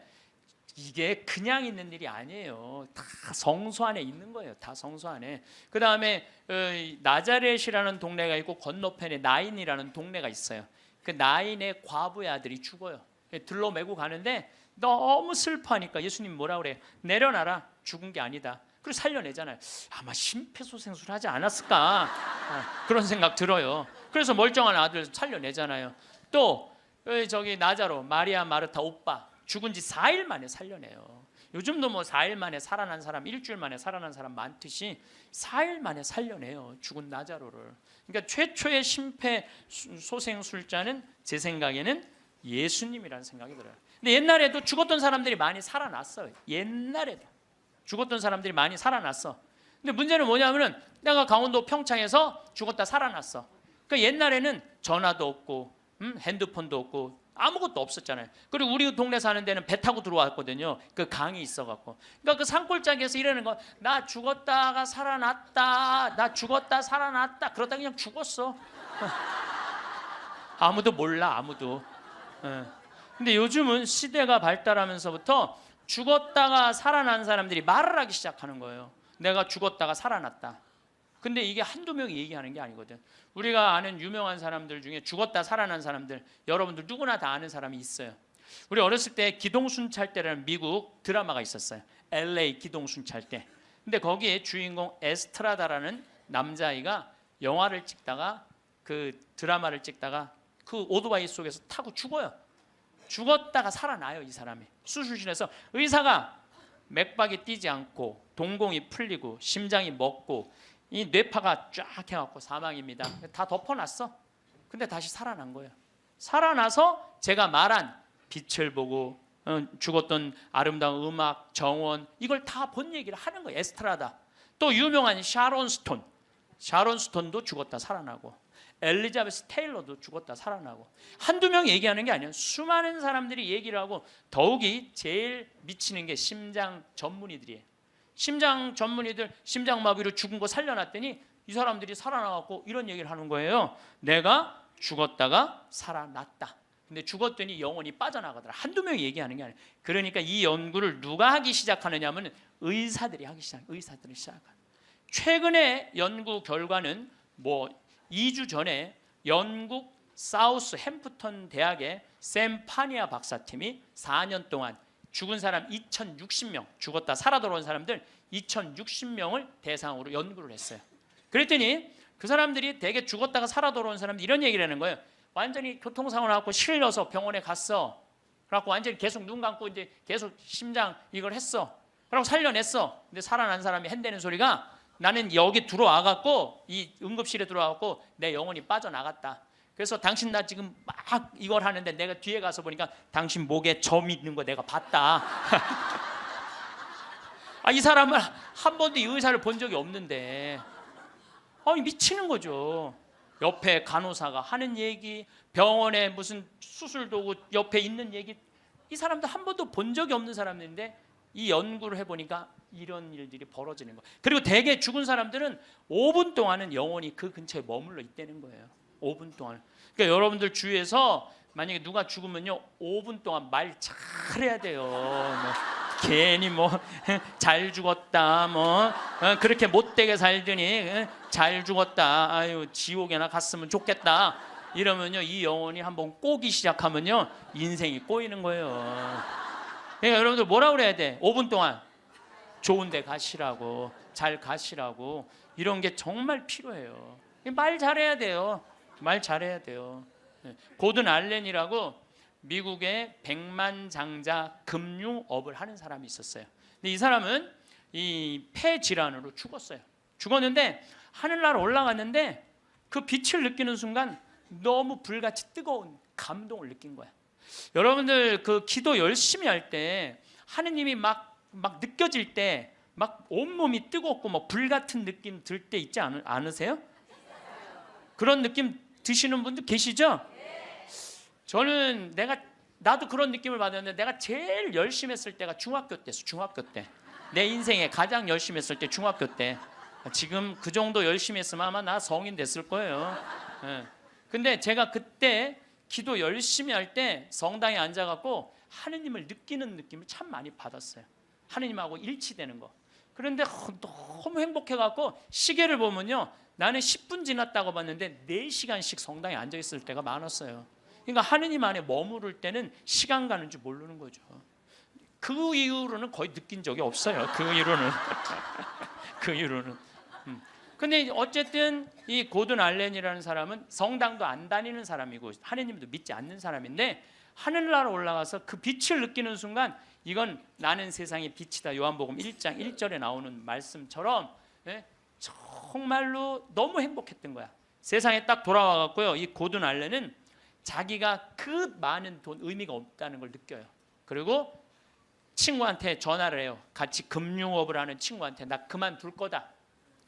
이게 그냥 있는 일이 아니에요. 다 성소 안에 있는 거예요. 다 성소 안에. 그 다음에 나자렛이라는 동네가 있고 건너편에 나인이라는 동네가 있어요. 그 나인의 과부의 아들이 죽어요. 들로 메고 가는데 너무 슬퍼하니까 예수님 뭐라 그래요? 내려놔라. 죽은 게 아니다. 그리고 살려내잖아요. 아마 심폐소생술 하지 않았을까? 그런 생각 들어요. 그래서 멀쩡한 아들 살려내잖아요. 또 저기 나자로 마리아 마르타 오빠 죽은 지 4일 만에 살려내요. 요즘도 뭐 4일 만에 살아난 사람, 일주일 만에 살아난 사람 많듯이 4일 만에 살려내요. 죽은 나자로를. 그러니까 최초의 심폐소생술자는 제 생각에는 예수님이라는 생각이 들어요. 근데 옛날에도 죽었던 사람들이 많이 살아났어요. 옛날에도 죽었던 사람들이 많이 살아났어. 근데 문제는 뭐냐면은 내가 강원도 평창에서 죽었다 살아났어. 그러니까 옛날에는 전화도 없고 핸드폰도 없고 아무것도 없었잖아요. 그리고 우리 동네 사는 데는 배 타고 들어왔거든요. 그 강이 있어갖고. 그러니까 그 산골짜기에서 이러는 거, 나 죽었다가 살아났다, 나 죽었다 살아났다. 그러다 그냥 죽었어. 아무도 몰라, 아무도. 근데 요즘은 시대가 발달하면서부터 죽었다가 살아난 사람들이 말을 하기 시작하는 거예요. 내가 죽었다가 살아났다. 근데 이게 한두 명이 얘기하는 게 아니거든. 우리가 아는 유명한 사람들 중에 죽었다 살아난 사람들, 여러분들 누구나 다 아는 사람이 있어요. 우리 어렸을 때 기동순찰대라는 미국 드라마가 있었어요. LA 기동순찰대. 근데 거기에 주인공 에스트라다라는 남자아이가 영화를 찍다가 그 드라마를 찍다가 그 오토바이 속에서 타고 죽어요. 죽었다가 살아나요. 이 사람이 수술실에서 의사가 맥박이 뛰지 않고 동공이 풀리고 심장이 멎고 이 뇌파가 쫙 해갖고 사망입니다. 다 덮어놨어. 근데 다시 살아난 거예요. 살아나서 제가 말한 빛을 보고 죽었던 아름다운 음악, 정원 이걸 다 본 얘기를 하는 거예요. 에스트라다. 또 유명한 샤론 스톤도 죽었다 살아나고, 엘리자베스 테일러도 죽었다 살아나고, 한두 명 얘기하는 게 아니에요. 수많은 사람들이 얘기를 하고, 더욱이 제일 미치는 게 심장 전문의들이에요. 심장 전문의들 심장마비로 죽은 거 살려놨더니 이 사람들이 살아나갖고 이런 얘기를 하는 거예요. 내가 죽었다가 살아났다. 근데 죽었더니 영혼이 빠져나가더라. 한두 명이 얘기하는 게 아니에요. 그러니까 이 연구를 누가 하기 시작하느냐 하면 의사들이 하기 시작해요. 의사들이 시작해요. 최근에 연구 결과는 2주 전에 영국 사우스 햄프턴 대학의 샘 파니아 박사팀이 4년 동안 죽은 사람 2060명, 죽었다 살아 돌아온 사람들 2060명을 대상으로 연구를 했어요. 그랬더니 그 사람들이 대개 죽었다가 살아 돌아온 사람들 이런 얘기를 하는 거예요. 완전히 교통사고 나고 실려서 병원에 갔어. 그래갖고 완전히 계속 눈 감고 이제 계속 심장 이걸 했어. 그러고 살려냈어. 근데 살아난 사람이 핸대는 소리가, 나는 여기 들어와갖고 이 응급실에 들어와갖고 내 영혼이 빠져나갔다. 그래서 당신 나 지금 막 이걸 하는데 내가 뒤에 가서 보니까 당신 목에 점 있는 거 내가 봤다. 이 사람은 한 번도 이 의사를 본 적이 없는데 미치는 거죠. 옆에 간호사가 하는 얘기, 병원에 무슨 수술 도구 옆에 있는 얘기, 이 사람도 한 번도 본 적이 없는 사람인데 이 연구를 해보니까 이런 일들이 벌어지는 거예요. 그리고 대개 죽은 사람들은 5분 동안은 영원히 그 근처에 머물러 있다는 거예요. 5분 동안. 그러니까 여러분들 주위에서 만약에 누가 죽으면요 5분 동안 말 잘해야 돼요. 괜히 잘 죽었다, 그렇게 못되게 살더니 잘 죽었다, 아유 지옥에나 갔으면 좋겠다 이러면요 이 영혼이 한번 꼬기 시작하면요 인생이 꼬이는 거예요. 그러니까 여러분들 뭐라 그래야 돼? 5분 동안 좋은 데 가시라고, 잘 가시라고, 이런 게 정말 필요해요. 말 잘해야 돼요. 말 잘해야 돼요. 고든 알렌이라고 미국의 백만장자 금융업을 하는 사람이 있었어요. 근데 이 사람은 이 폐 질환으로 죽었어요. 죽었는데 하늘나라 올라갔는데 그 빛을 느끼는 순간 너무 불같이 뜨거운 감동을 느낀 거야. 여러분들 그 기도 열심히 할 때 하느님이 막 느껴질 때 막 온몸이 뜨겁고 불 같은 느낌 들 때 있지 않으세요? 그런 느낌 드시는 분들 계시죠? 저는 나도 그런 느낌을 받았는데 내가 제일 열심히 했을 때가 중학교 때였어. 중학교 때. 내 인생에 가장 열심히 했을 때 중학교 때. 지금 그 정도 열심히 했으면 아마 나 성인 됐을 거예요. 근데 제가 그때 기도 열심히 할 때 성당에 앉아갖고 하느님을 느끼는 느낌을 참 많이 받았어요. 하느님하고 일치되는 거. 그런데 너무 행복해갖고 시계를 보면요 나는 10분 지났다고 봤는데 4시간씩 성당에 앉아있을 때가 많았어요. 그러니까 하느님 안에 머무를 때는 시간 가는 줄 모르는 거죠. 그 이후로는 거의 느낀 적이 없어요. 그 이후로는. 근데 어쨌든 이 고든 알렌이라는 사람은 성당도 안 다니는 사람이고 하느님도 믿지 않는 사람인데 하늘나라 올라가서 그 빛을 느끼는 순간 이건 나는 세상의 빛이다. 요한복음 1장 1절에 나오는 말씀처럼 정말로 너무 행복했던 거야. 세상에 딱 돌아와갖고요 이 고든 알렌은 자기가 그 많은 돈 의미가 없다는 걸 느껴요. 그리고 친구한테 전화를 해요. 같이 금융업을 하는 친구한테 나 그만둘 거다.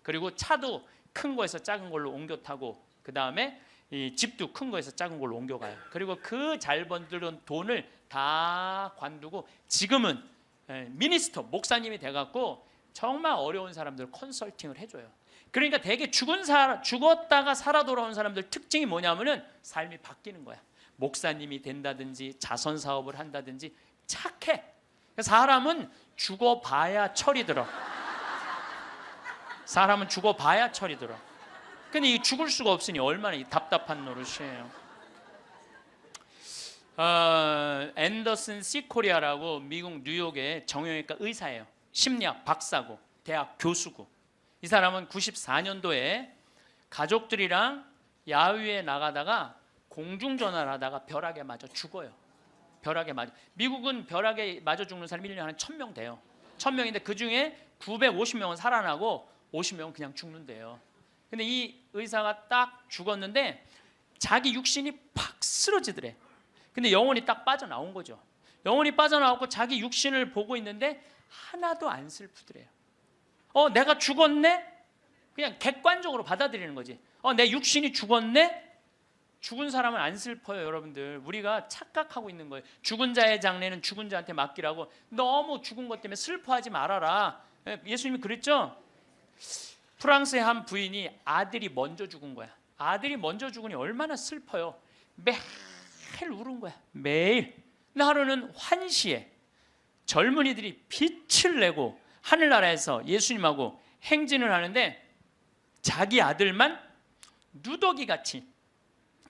그리고 차도 큰 거에서 작은 걸로 옮겨 타고 그 다음에 이 집도 큰 거에서 작은 걸로 옮겨가요. 그리고 그 잘 번들은 돈을 다 관두고 지금은 미니스터 목사님이 돼갖고 정말 어려운 사람들 컨설팅을 해줘요. 그러니까 대개 죽었다가 살아 돌아온 사람들 특징이 뭐냐면은 삶이 바뀌는 거야. 목사님이 된다든지 자선 사업을 한다든지 착해. 사람은 죽어봐야 철이 들어. 사람은 죽어봐야 철이 들어. 근데 이 죽을 수가 없으니 얼마나 답답한 노릇이에요. 앤더슨 시코리아라고 미국 뉴욕의 정형외과 의사예요. 심리학 박사고 대학 교수고. 이 사람은 94년도에 가족들이랑 야외에 나가다가 공중전화를 하다가 벼락에 맞아 죽어요. 벼락에 맞아. 미국은 벼락에 맞아 죽는 사람이 1년에 한 1000명 돼요. 1000명인데 그중에 950명은 살아나고 50명 그냥 죽는데요. 근데 이 의사가 딱 죽었는데 자기 육신이 팍 쓰러지더래. 근데 영혼이 딱 빠져나온 거죠. 영혼이 빠져나왔고 자기 육신을 보고 있는데 하나도 안 슬프더래요. 내가 죽었네? 그냥 객관적으로 받아들이는 거지. 내 육신이 죽었네? 죽은 사람은 안 슬퍼요, 여러분들. 우리가 착각하고 있는 거예요. 죽은 자의 장례는 죽은 자한테 맡기라고. 너무 죽은 것 때문에 슬퍼하지 말아라. 예수님이 그랬죠? 프랑스의 한 부인이 아들이 먼저 죽은 거야. 아들이 먼저 죽으니 얼마나 슬퍼요. 매일 울은 거야. 매일. 근데 하루는 환시에 젊은이들이 빛을 내고 하늘나라에서 예수님하고 행진을 하는데 자기 아들만 누더기같이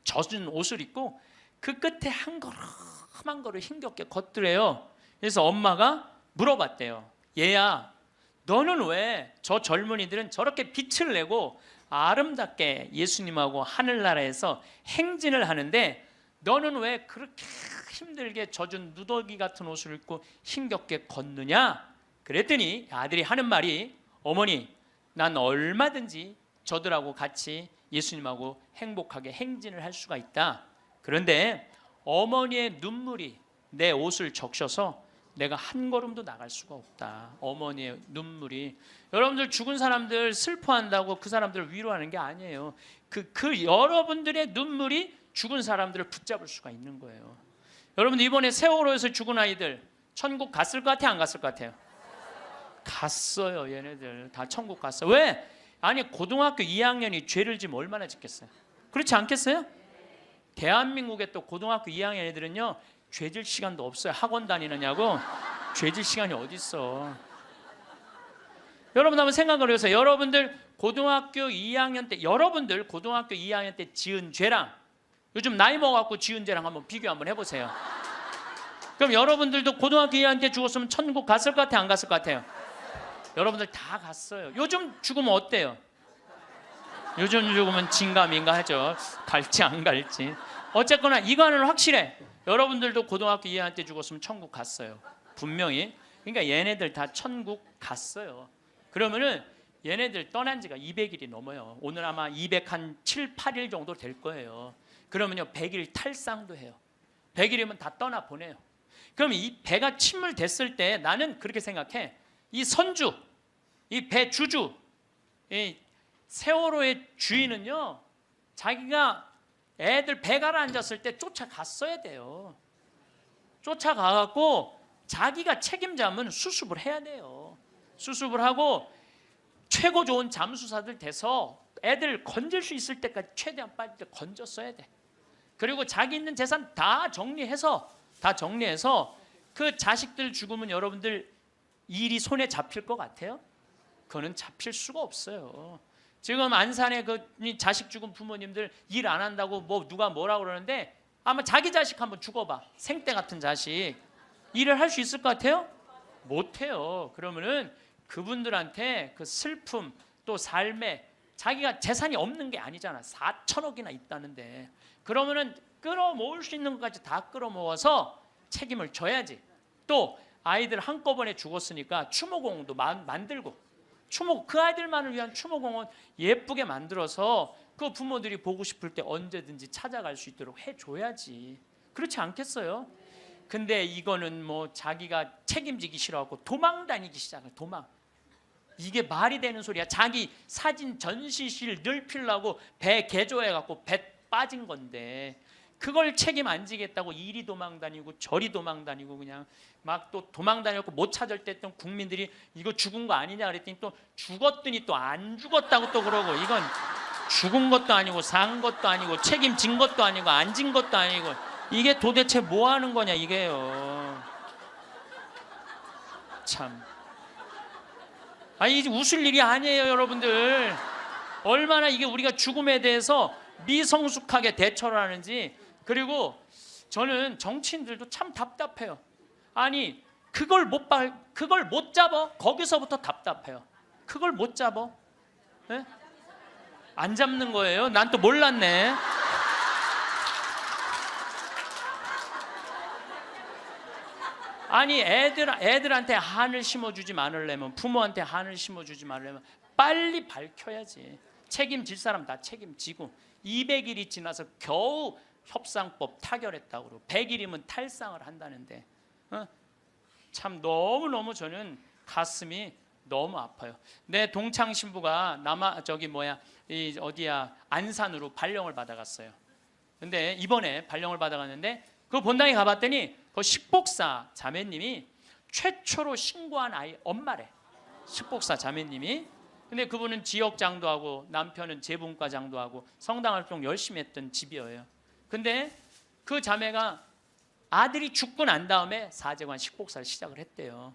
젖은 옷을 입고 그 끝에 한 걸음 한 걸음 힘겹게 걷더래요. 그래서 엄마가 물어봤대요. 얘야, 너는 왜 저 젊은이들은 저렇게 빛을 내고 아름답게 예수님하고 하늘나라에서 행진을 하는데 너는 왜 그렇게 힘들게 젖은 누더기 같은 옷을 입고 힘겹게 걷느냐? 그랬더니 아들이 하는 말이, 어머니, 난 얼마든지 저들하고 같이 예수님하고 행복하게 행진을 할 수가 있다. 그런데 어머니의 눈물이 내 옷을 적셔서 내가 한 걸음도 나갈 수가 없다. 어머니의 눈물이. 여러분들 죽은 사람들 슬퍼한다고 그 사람들을 위로하는 게 아니에요. 그 여러분들의 눈물이 죽은 사람들을 붙잡을 수가 있는 거예요. 여러분들 이번에 세월호에서 죽은 아이들 천국 갔을 것 같아요? 안 갔을 것 같아요? 갔어요. 얘네들 다 천국 갔어요. 왜? 아니 고등학교 2학년이 죄를 지면 얼마나 짓겠어요? 그렇지 않겠어요? 대한민국의 또 고등학교 2학년 애들은요 죄질 시간도 없어요. 학원 다니느냐고 죄질 시간이 어디 있어. 여러분 한번 생각을 해보세요. 여러분들 고등학교 2학년 때 지은 죄랑 요즘 나이 먹어갖고 지은 죄랑 한번 비교 한번 해보세요. 그럼 여러분들도 고등학교 2학년 때 죽었으면 천국 갔을 것 같아요? 안 갔을 것 같아요? 여러분들 다 갔어요. 요즘 죽으면 어때요? 요즘 죽으면 진감인가 하죠. 갈지 안 갈지. 어쨌거나 이거는 확실해. 여러분들도 고등학교 2학년 때 죽었으면 천국 갔어요. 분명히. 그러니까 얘네들 다 천국 갔어요. 그러면은 얘네들 떠난 지가 200일이 넘어요. 오늘 아마 207, 8일 정도 될 거예요. 그러면요 100일 탈상도 해요. 100일이면 다 떠나 보내요. 그럼 이 배가 침몰됐을 때 나는 그렇게 생각해. 이 선주, 이 배 주주, 이 세월호의 주인은요 자기가 애들 배 가라앉았을 때 쫓아갔어야 돼요. 쫓아가갖고 자기가 책임자면 수습을 해야 돼요. 수습을 하고 최고 좋은 잠수사들 돼서 애들 건질 수 있을 때까지 최대한 빨리 건졌어야 돼. 그리고 자기 있는 재산 다 정리해서 그 자식들 죽으면 여러분들 일이 손에 잡힐 것 같아요? 그거는 잡힐 수가 없어요. 지금 안산에 그 자식 죽은 부모님들 일 안 한다고 뭐 누가 뭐라 그러는데 아마 자기 자식 한번 죽어봐. 생떼 같은 자식. 일을 할 수 있을 것 같아요? 못해요. 그러면은 그분들한테 그 슬픔 또 삶에 자기가 재산이 없는 게 아니잖아. 4천억이나 있다는데. 그러면은 끌어모을 수 있는 것까지 다 끌어모아서 책임을 져야지. 또 아이들 한꺼번에 죽었으니까 추모공원도 만들고 그 아이들만을 위한 추모공원 예쁘게 만들어서 그 부모들이 보고 싶을 때 언제든지 찾아갈 수 있도록 해줘야지. 그렇지 않겠어요? 근데 이거는 뭐 자기가 책임지기 싫어하고 도망 다니기 시작해. 도망. 이게 말이 되는 소리야. 자기 사진 전시실 넓히려고 배 개조해갖고 배 빠진 건데 그걸 책임 안 지겠다고 이리 도망 다니고 저리 도망 다니고 그냥 막 또 도망 다녔고 못 찾을 때 또 국민들이 이거 죽은 거 아니냐 그랬더니 또 죽었더니 또 안 죽었다고 또 그러고 이건 죽은 것도 아니고 산 것도 아니고 책임진 것도 아니고 안 진 것도 아니고 이게 도대체 뭐 하는 거냐 이게요. 참. 아니 이제 웃을 일이 아니에요 여러분들. 얼마나 이게 우리가 죽음에 대해서 미성숙하게 대처를 하는지. 그리고 저는 정치인들도 참 답답해요. 아니 그걸 못 잡아? 거기서부터 답답해요. 그걸 못 잡아? 네? 안 잡는 거예요? 난 또 몰랐네. 아니 애들한테 한을 심어주지 말으려면 부모한테 한을 심어주지 말으려면 빨리 밝혀야지. 책임질 사람 다 책임지고 200일이 지나서 겨우 협상법 타결했다고 그러고 100일이면 탈상을 한다는데 참 너무너무 저는 가슴이 너무 아파요. 내 동창 신부가 안산으로 발령을 받아갔어요. 근데 이번에 발령을 받아갔는데 그 본당에 가봤더니 그 식복사 자매님이 최초로 신고한 아이 엄마래. 식복사 자매님이. 근데 그분은 지역장도 하고 남편은 재분과장도 하고 성당 활동 열심히 했던 집이에요. 근데 그 자매가 아들이 죽고 난 다음에 사제관 식복사를 시작을 했대요.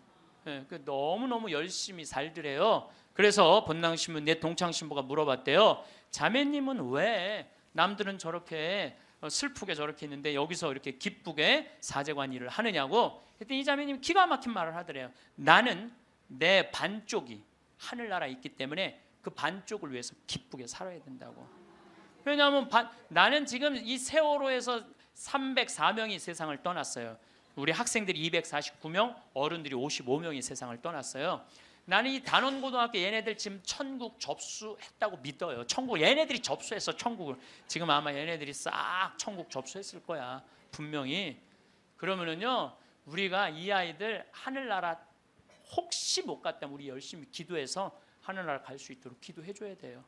너무너무 열심히 살더래요. 그래서 본당신부 내 동창신부가 물어봤대요. 자매님은 왜 남들은 저렇게 슬프게 저렇게 있는데 여기서 이렇게 기쁘게 사제관 일을 하느냐고 했더니 이 자매님이 기가 막힌 말을 하더래요. 나는 내 반쪽이 하늘나라에 있기 때문에 그 반쪽을 위해서 기쁘게 살아야 된다고. 왜냐하면 나는 지금 이 세월호에서 304명이 세상을 떠났어요. 우리 학생들이 249명, 어른들이 55명이 세상을 떠났어요. 나는 이 단원고등학교 얘네들 지금 천국 접수했다고 믿어요. 천국 얘네들이 접수했어. 천국을 지금 아마 얘네들이 싹 천국 접수했을 거야 분명히. 그러면은요 우리가 이 아이들 하늘나라 혹시 못 갔다면 우리 열심히 기도해서 하늘나라 갈 수 있도록 기도해 줘야 돼요.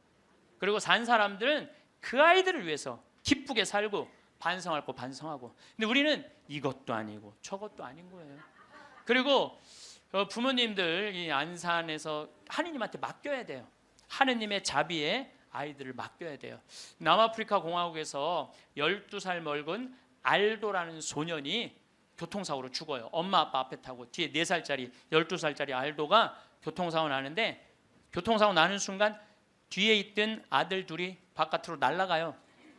그리고 산 사람들은 그 아이들을 위해서 기쁘게 살고 반성할 거 반성하고. 근데 우리는 이것도 아니고 저것도 아닌 거예요. 그리고 부모님들 이 안산에서 하느님한테 맡겨야 돼요. 하느님의 자비에 아이들을 맡겨야 돼요. 남아프리카 공화국에서 12살 먹은 알도라는 소년이 교통사고로 죽어요. 엄마 아빠 앞에 타고 뒤에 4살짜리 12살짜리 알도가 교통사고 나는데 교통사고 나는 순간 뒤에 있던 아들 둘이 바깥으로 날아가요.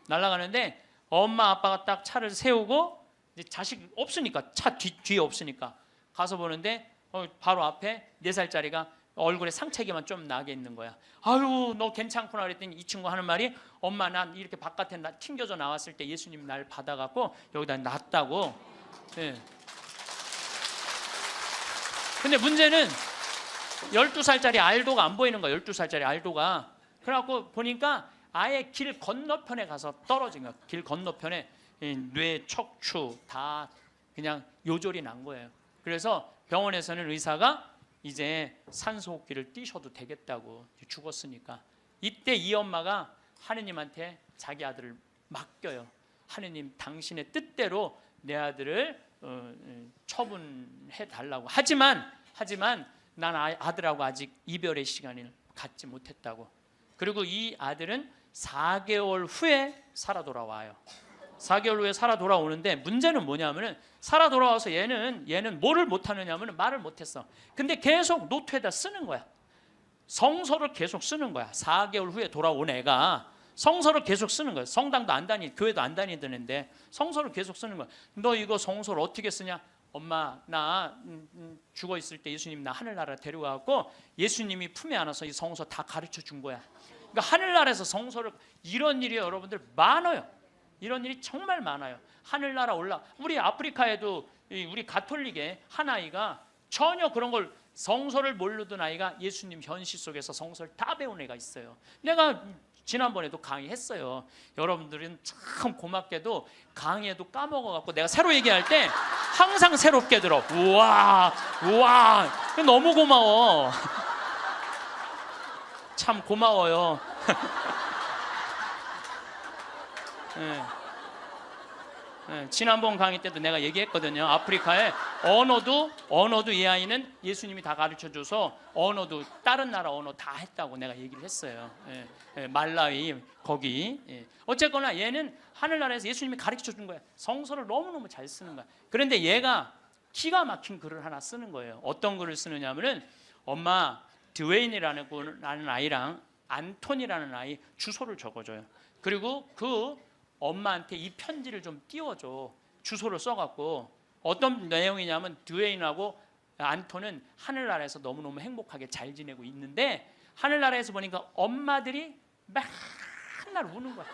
날아가는데 엄마 아빠가 딱 차를 세우고 이제 자식 없으니까 차 뒤에 없으니까 가서 보는데 바로 앞에 4살짜리가 얼굴에 상처기만 좀 나게 있는 거야. 아유 너 괜찮구나 그랬더니 이 친구 하는 말이 엄마 난 이렇게 바깥에 튕겨져 나왔을 때 예수님 날 받아갖고 여기다 놨다고. 네. 근데 문제는 12살짜리 알도가 안 보이는 거야. 12살짜리 알도가. 그래갖고 보니까 아예 길 건너편에 가서 떨어진 거야. 길 건너편에 뇌, 척추 다 그냥 요절이 난 거예요. 그래서 병원에서는 의사가 이제 산소호흡기를 띄셔도 되겠다고, 죽었으니까. 이때 이 엄마가 하느님한테 자기 아들을 맡겨요. 하느님 당신의 뜻대로 내 아들을 처분해 달라고. 하지만 난 아들하고 아직 이별의 시간을 갖지 못했다고. 그리고 이 아들은 4개월 후에 살아 돌아와요. 4개월 후에 살아 돌아오는데 문제는 뭐냐면은 살아 돌아와서 얘는 뭐를 못하느냐면 말을 못했어. 근데 계속 노트에다 쓰는 거야. 성서를 계속 쓰는 거야. 4개월 후에 돌아온 애가 성서를 계속 쓰는 거야. 성당도 안 교회도 안 다니던 애인데 성서를 계속 쓰는 거야. 너 이거 성서를 어떻게 쓰냐? 엄마 나 죽어 있을 때 예수님 나 하늘나라 데려가고 예수님이 품에 안아서 이 성서 다 가르쳐 준 거야. 그러니까 하늘나라에서 성서를, 이런 일이 여러분들 많아요. 이런 일이 정말 많아요. 하늘나라 우리 아프리카에도 우리 가톨릭의 한 아이가 전혀 그런 걸 성서를 모르던 아이가 예수님 현실 속에서 성서를 다 배운 애가 있어요. 내가 지난번에도 강의했어요. 여러분들은 참 고맙게도 강의에도 까먹어갖고 내가 새로 얘기할 때 항상 새롭게 들어. 우와 너무 고마워. 참 고마워요. 네. 지난번 강의 때도 내가 얘기했거든요. 아프리카에 언어도 이 아이는 예수님이 다 가르쳐줘서 언어도 다른 나라 언어 다 했다고 내가 얘기를 했어요. 말라위 거기. 어쨌거나 얘는 하늘나라에서 예수님이 가르쳐준 거야. 성서를 너무너무 잘 쓰는 거야. 그런데 얘가 기가 막힌 글을 하나 쓰는 거예요. 어떤 글을 쓰느냐면은 엄마 드웨인이라는 아이랑 안톤이라는 아이 주소를 적어줘요. 그리고 그 엄마한테 이 편지를 좀 띄워줘. 주소를 써갖고. 어떤 내용이냐면 드웨인하고 안톤은 하늘나라에서 너무너무 행복하게 잘 지내고 있는데 하늘나라에서 보니까 엄마들이 맨날 우는 거야.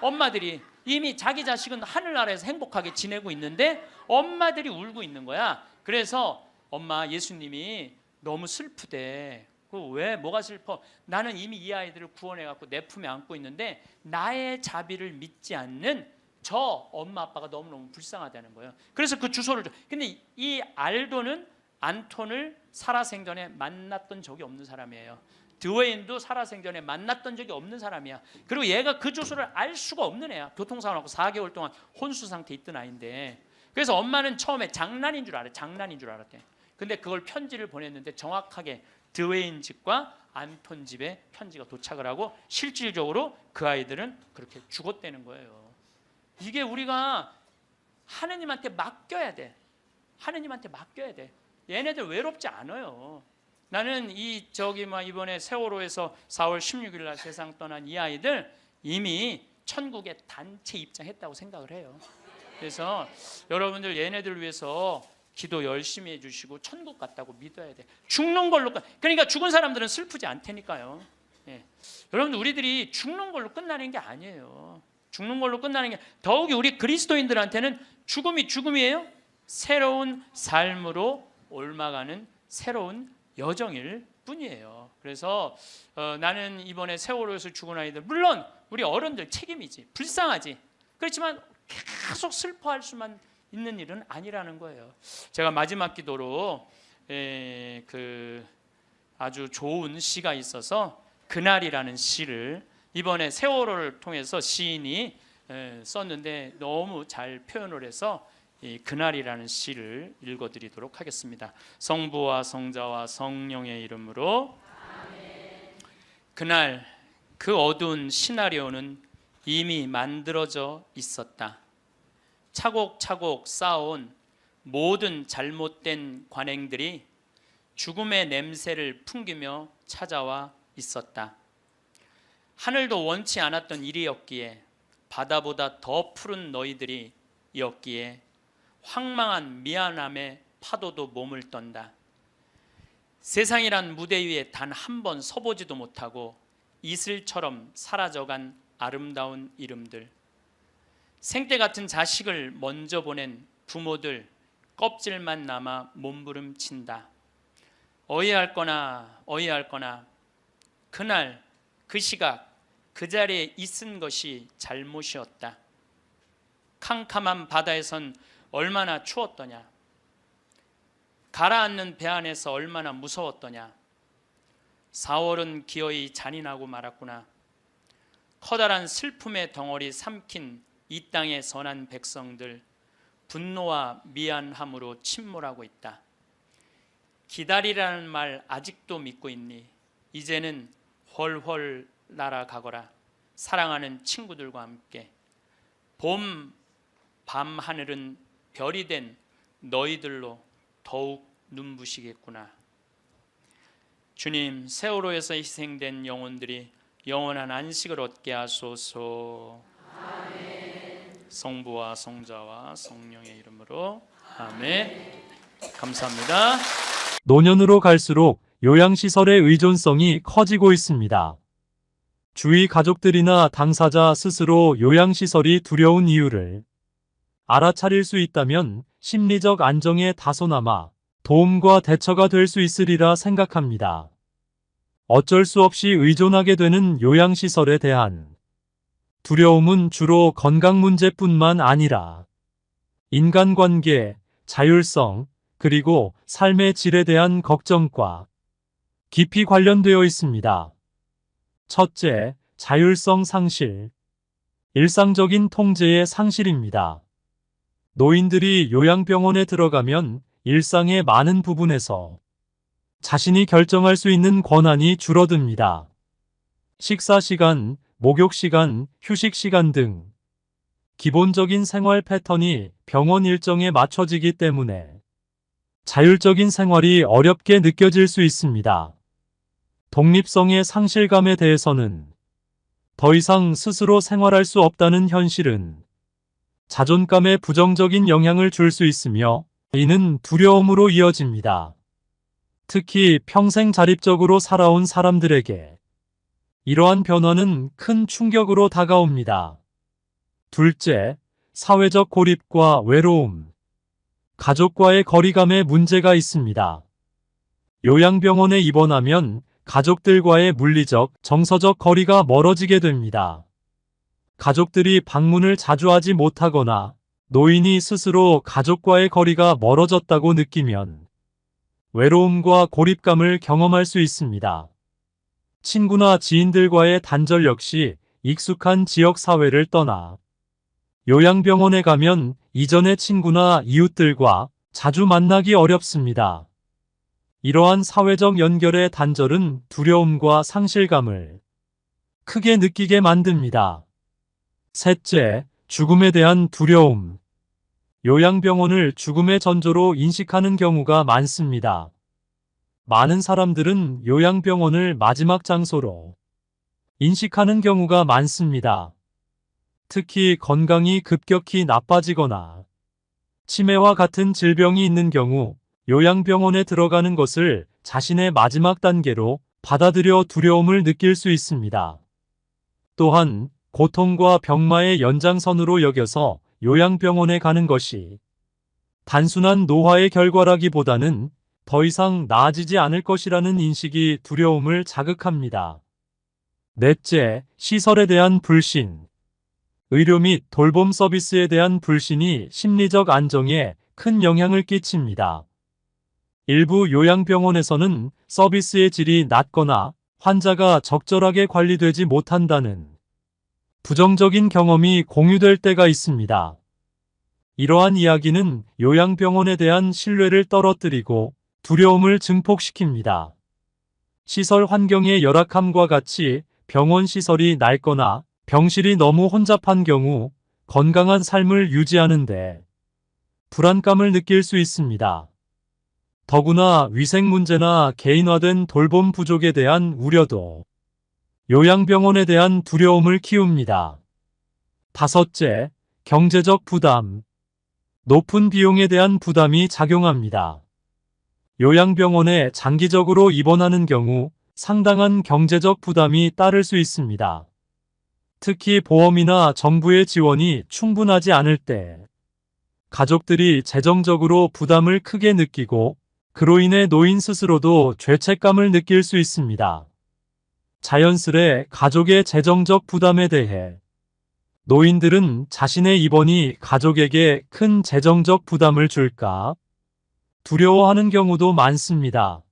엄마들이 이미 자기 자식은 하늘나라에서 행복하게 지내고 있는데 엄마들이 울고 있는 거야. 그래서 엄마 예수님이 너무 슬프대. 왜 뭐가 슬퍼? 나는 이미 이 아이들을 구원해갖고 내 품에 안고 있는데 나의 자비를 믿지 않는 저 엄마 아빠가 너무너무 불쌍하다는 거예요. 그래서 그 주소를 줘. 근데 이 알도는 안톤을 살아생전에 만났던 적이 없는 사람이에요. 드웨인도 살아생전에 만났던 적이 없는 사람이야. 그리고 얘가 그 주소를 알 수가 없는 애야. 교통사고 나고 4개월 동안 혼수 상태에 있던 아이인데, 그래서 엄마는 처음에 장난인 줄 알았대. 근데 그걸 편지를 보냈는데 정확하게 드웨인 집과 안톤 집에 편지가 도착을 하고 실질적으로 그 아이들은 그렇게 죽었다는 거예요. 이게 우리가 하느님한테 맡겨야 돼. 하느님한테 맡겨야 돼. 얘네들 외롭지 않아요. 나는 이번에 세월호에서 4월 16일 날 세상 떠난 이 아이들 이미 천국에 단체 입장했다고 생각을 해요. 그래서 여러분들 얘네들 위해서 기도 열심히 해주시고 천국 갔다고 믿어야 돼. 죽는 걸로 그러니까 죽은 사람들은 슬프지 않다니까요. 예. 여러분들 우리들이 죽는 걸로 끝나는 게 아니에요. 죽는 걸로 끝나는 게 더욱이 우리 그리스도인들한테는 죽음이 죽음이에요. 새로운 삶으로 옮아가는 새로운 여정일 뿐이에요. 그래서 나는 이번에 세월호에서 죽은 아이들, 물론 우리 어른들 책임이지, 불쌍하지. 그렇지만 계속 슬퍼할 수만 있는 일은 아니라는 거예요. 제가 마지막 기도로 아주 좋은 시가 있어서 그날이라는 시를 이번에 세월호를 통해서 시인이 썼는데 너무 잘 표현을 해서 이 그날이라는 시를 읽어드리도록 하겠습니다. 성부와 성자와 성령의 이름으로 아멘. 그날 그 어두운 시나리오는 이미 만들어져 있었다. 차곡차곡 쌓아온 모든 잘못된 관행들이 죽음의 냄새를 풍기며 찾아와 있었다. 하늘도 원치 않았던 일이었기에, 바다보다 더 푸른 너희들이 이었기에 황망한 미안함에 파도도 몸을 떤다. 세상이란 무대 위에 단 한 번 서보지도 못하고 이슬처럼 사라져간 아름다운 이름들, 생때 같은 자식을 먼저 보낸 부모들 껍질만 남아 몸부림친다. 어이할거나 그날 그 시각 그 자리에 있은 것이 잘못이었다. 캄캄한 바다에선 얼마나 추웠더냐. 가라앉는 배 안에서 얼마나 무서웠더냐. 4월은 기어이 잔인하고 말았구나. 커다란 슬픔의 덩어리 삼킨 이 땅의 선한 백성들, 분노와 미안함으로 침몰하고 있다. 기다리라는 말 아직도 믿고 있니? 이제는 훨훨 날아가거라. 사랑하는 친구들과 함께. 봄 밤 하늘은 별이 된 너희들로 더욱 눈부시겠구나. 주님, 세월호에서 희생된 영혼들이 영원한 안식을 얻게 하소서. 아멘. 성부와 성자와 성령의 이름으로 아멘. 감사합니다. 노년으로 갈수록 요양시설의 의존성이 커지고 있습니다. 주위 가족들이나 당사자 스스로 요양시설이 두려운 이유를 알아차릴 수 있다면 심리적 안정에 다소나마 도움과 대처가 될 수 있으리라 생각합니다. 어쩔 수 없이 의존하게 되는 요양시설에 대한 두려움은 주로 건강 문제뿐만 아니라 인간관계, 자율성, 그리고 삶의 질에 대한 걱정과 깊이 관련되어 있습니다. 첫째, 자율성 상실. 일상적인 통제의 상실입니다. 노인들이 요양병원에 들어가면 일상의 많은 부분에서 자신이 결정할 수 있는 권한이 줄어듭니다. 식사 시간, 목욕 시간, 휴식 시간 등 기본적인 생활 패턴이 병원 일정에 맞춰지기 때문에 자율적인 생활이 어렵게 느껴질 수 있습니다. 독립성의 상실감에 대해서는 더 이상 스스로 생활할 수 없다는 현실은 자존감에 부정적인 영향을 줄 수 있으며 이는 두려움으로 이어집니다. 특히 평생 자립적으로 살아온 사람들에게 이러한 변화는 큰 충격으로 다가옵니다. 둘째, 사회적 고립과 외로움. 가족과의 거리감에 문제가 있습니다. 요양병원에 입원하면 가족들과의 물리적, 정서적 거리가 멀어지게 됩니다. 가족들이 방문을 자주 하지 못하거나 노인이 스스로 가족과의 거리가 멀어졌다고 느끼면 외로움과 고립감을 경험할 수 있습니다. 친구나 지인들과의 단절 역시 익숙한 지역 사회를 떠나 요양병원에 가면 이전의 친구나 이웃들과 자주 만나기 어렵습니다. 이러한 사회적 연결의 단절은 두려움과 상실감을 크게 느끼게 만듭니다. 셋째, 죽음에 대한 두려움. 요양병원을 죽음의 전조로 인식하는 경우가 많습니다. 많은 사람들은 요양병원을 마지막 장소로 인식하는 경우가 많습니다. 특히 건강이 급격히 나빠지거나 치매와 같은 질병이 있는 경우 요양병원에 들어가는 것을 자신의 마지막 단계로 받아들여 두려움을 느낄 수 있습니다. 또한 고통과 병마의 연장선으로 여겨서 요양병원에 가는 것이 단순한 노화의 결과라기보다는 더 이상 나아지지 않을 것이라는 인식이 두려움을 자극합니다. 넷째, 시설에 대한 불신. 의료 및 돌봄 서비스에 대한 불신이 심리적 안정에 큰 영향을 끼칩니다. 일부 요양병원에서는 서비스의 질이 낮거나 환자가 적절하게 관리되지 못한다는 부정적인 경험이 공유될 때가 있습니다. 이러한 이야기는 요양병원에 대한 신뢰를 떨어뜨리고 두려움을 증폭시킵니다. 시설 환경의 열악함과 같이 병원 시설이 낡거나 병실이 너무 혼잡한 경우 건강한 삶을 유지하는데 불안감을 느낄 수 있습니다. 더구나 위생 문제나 개인화된 돌봄 부족에 대한 우려도 요양병원에 대한 두려움을 키웁니다. 다섯째, 경제적 부담. 높은 비용에 대한 부담이 작용합니다. 요양병원에 장기적으로 입원하는 경우 상당한 경제적 부담이 따를 수 있습니다. 특히 보험이나 정부의 지원이 충분하지 않을 때 가족들이 재정적으로 부담을 크게 느끼고 그로 인해 노인 스스로도 죄책감을 느낄 수 있습니다. 자연스레 가족의 재정적 부담에 대해 노인들은 자신의 입원이 가족에게 큰 재정적 부담을 줄까 두려워하는 경우도 많습니다.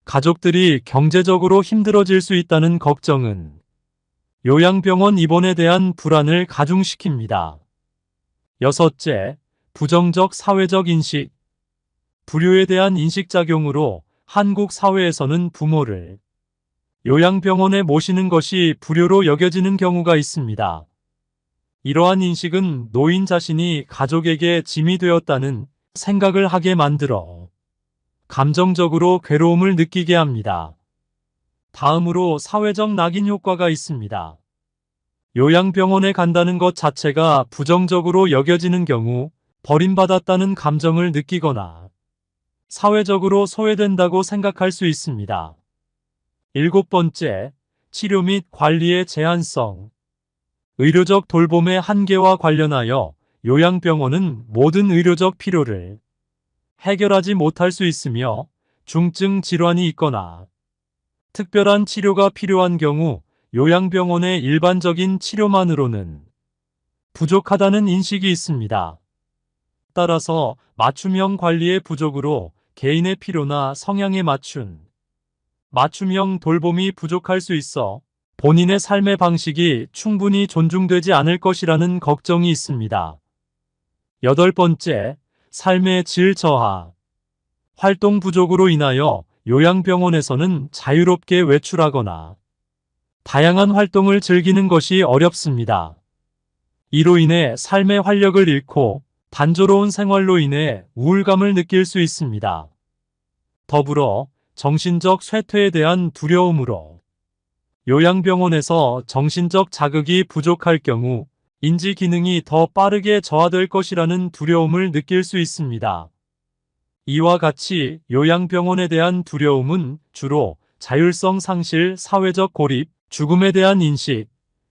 가족들이 경제적으로 힘들어질 수 있다는 걱정은 요양병원 입원에 대한 불안을 가중시킵니다. 여섯째, 부정적 사회적 인식. 불효에 대한 인식작용으로 한국 사회에서는 부모를 요양병원에 모시는 것이 불효로 여겨지는 경우가 있습니다. 이러한 인식은 노인 자신이 가족에게 짐이 되었다는 생각을 하게 만들어 감정적으로 괴로움을 느끼게 합니다. 다음으로 사회적 낙인 효과가 있습니다. 요양병원에 간다는 것 자체가 부정적으로 여겨지는 경우 버림받았다는 감정을 느끼거나 사회적으로 소외된다고 생각할 수 있습니다. 일곱 번째, 치료 및 관리의 제한성. 의료적 돌봄의 한계와 관련하여 요양병원은 모든 의료적 필요를 해결하지 못할 수 있으며 중증 질환이 있거나 특별한 치료가 필요한 경우 요양병원의 일반적인 치료만으로는 부족하다는 인식이 있습니다. 따라서 맞춤형 관리의 부족으로 개인의 필요나 성향에 맞춘 맞춤형 돌봄이 부족할 수 있어 본인의 삶의 방식이 충분히 존중되지 않을 것이라는 걱정이 있습니다. 여덟 번째, 삶의 질 저하. 활동 부족으로 인하여 요양병원에서는 자유롭게 외출하거나 다양한 활동을 즐기는 것이 어렵습니다. 이로 인해 삶의 활력을 잃고 단조로운 생활로 인해 우울감을 느낄 수 있습니다. 더불어 정신적 쇠퇴에 대한 두려움으로 요양병원에서 정신적 자극이 부족할 경우 인지 기능이 더 빠르게 저하될 것이라는 두려움을 느낄 수 있습니다. 이와 같이 요양병원에 대한 두려움은 주로 자율성 상실, 사회적 고립, 죽음에 대한 인식,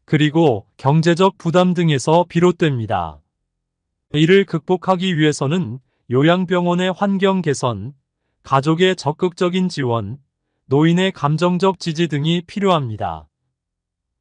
그리고 경제적 부담 등에서 비롯됩니다. 이를 극복하기 위해서는 요양병원의 환경 개선, 가족의 적극적인 지원, 노인의 감정적 지지 등이 필요합니다.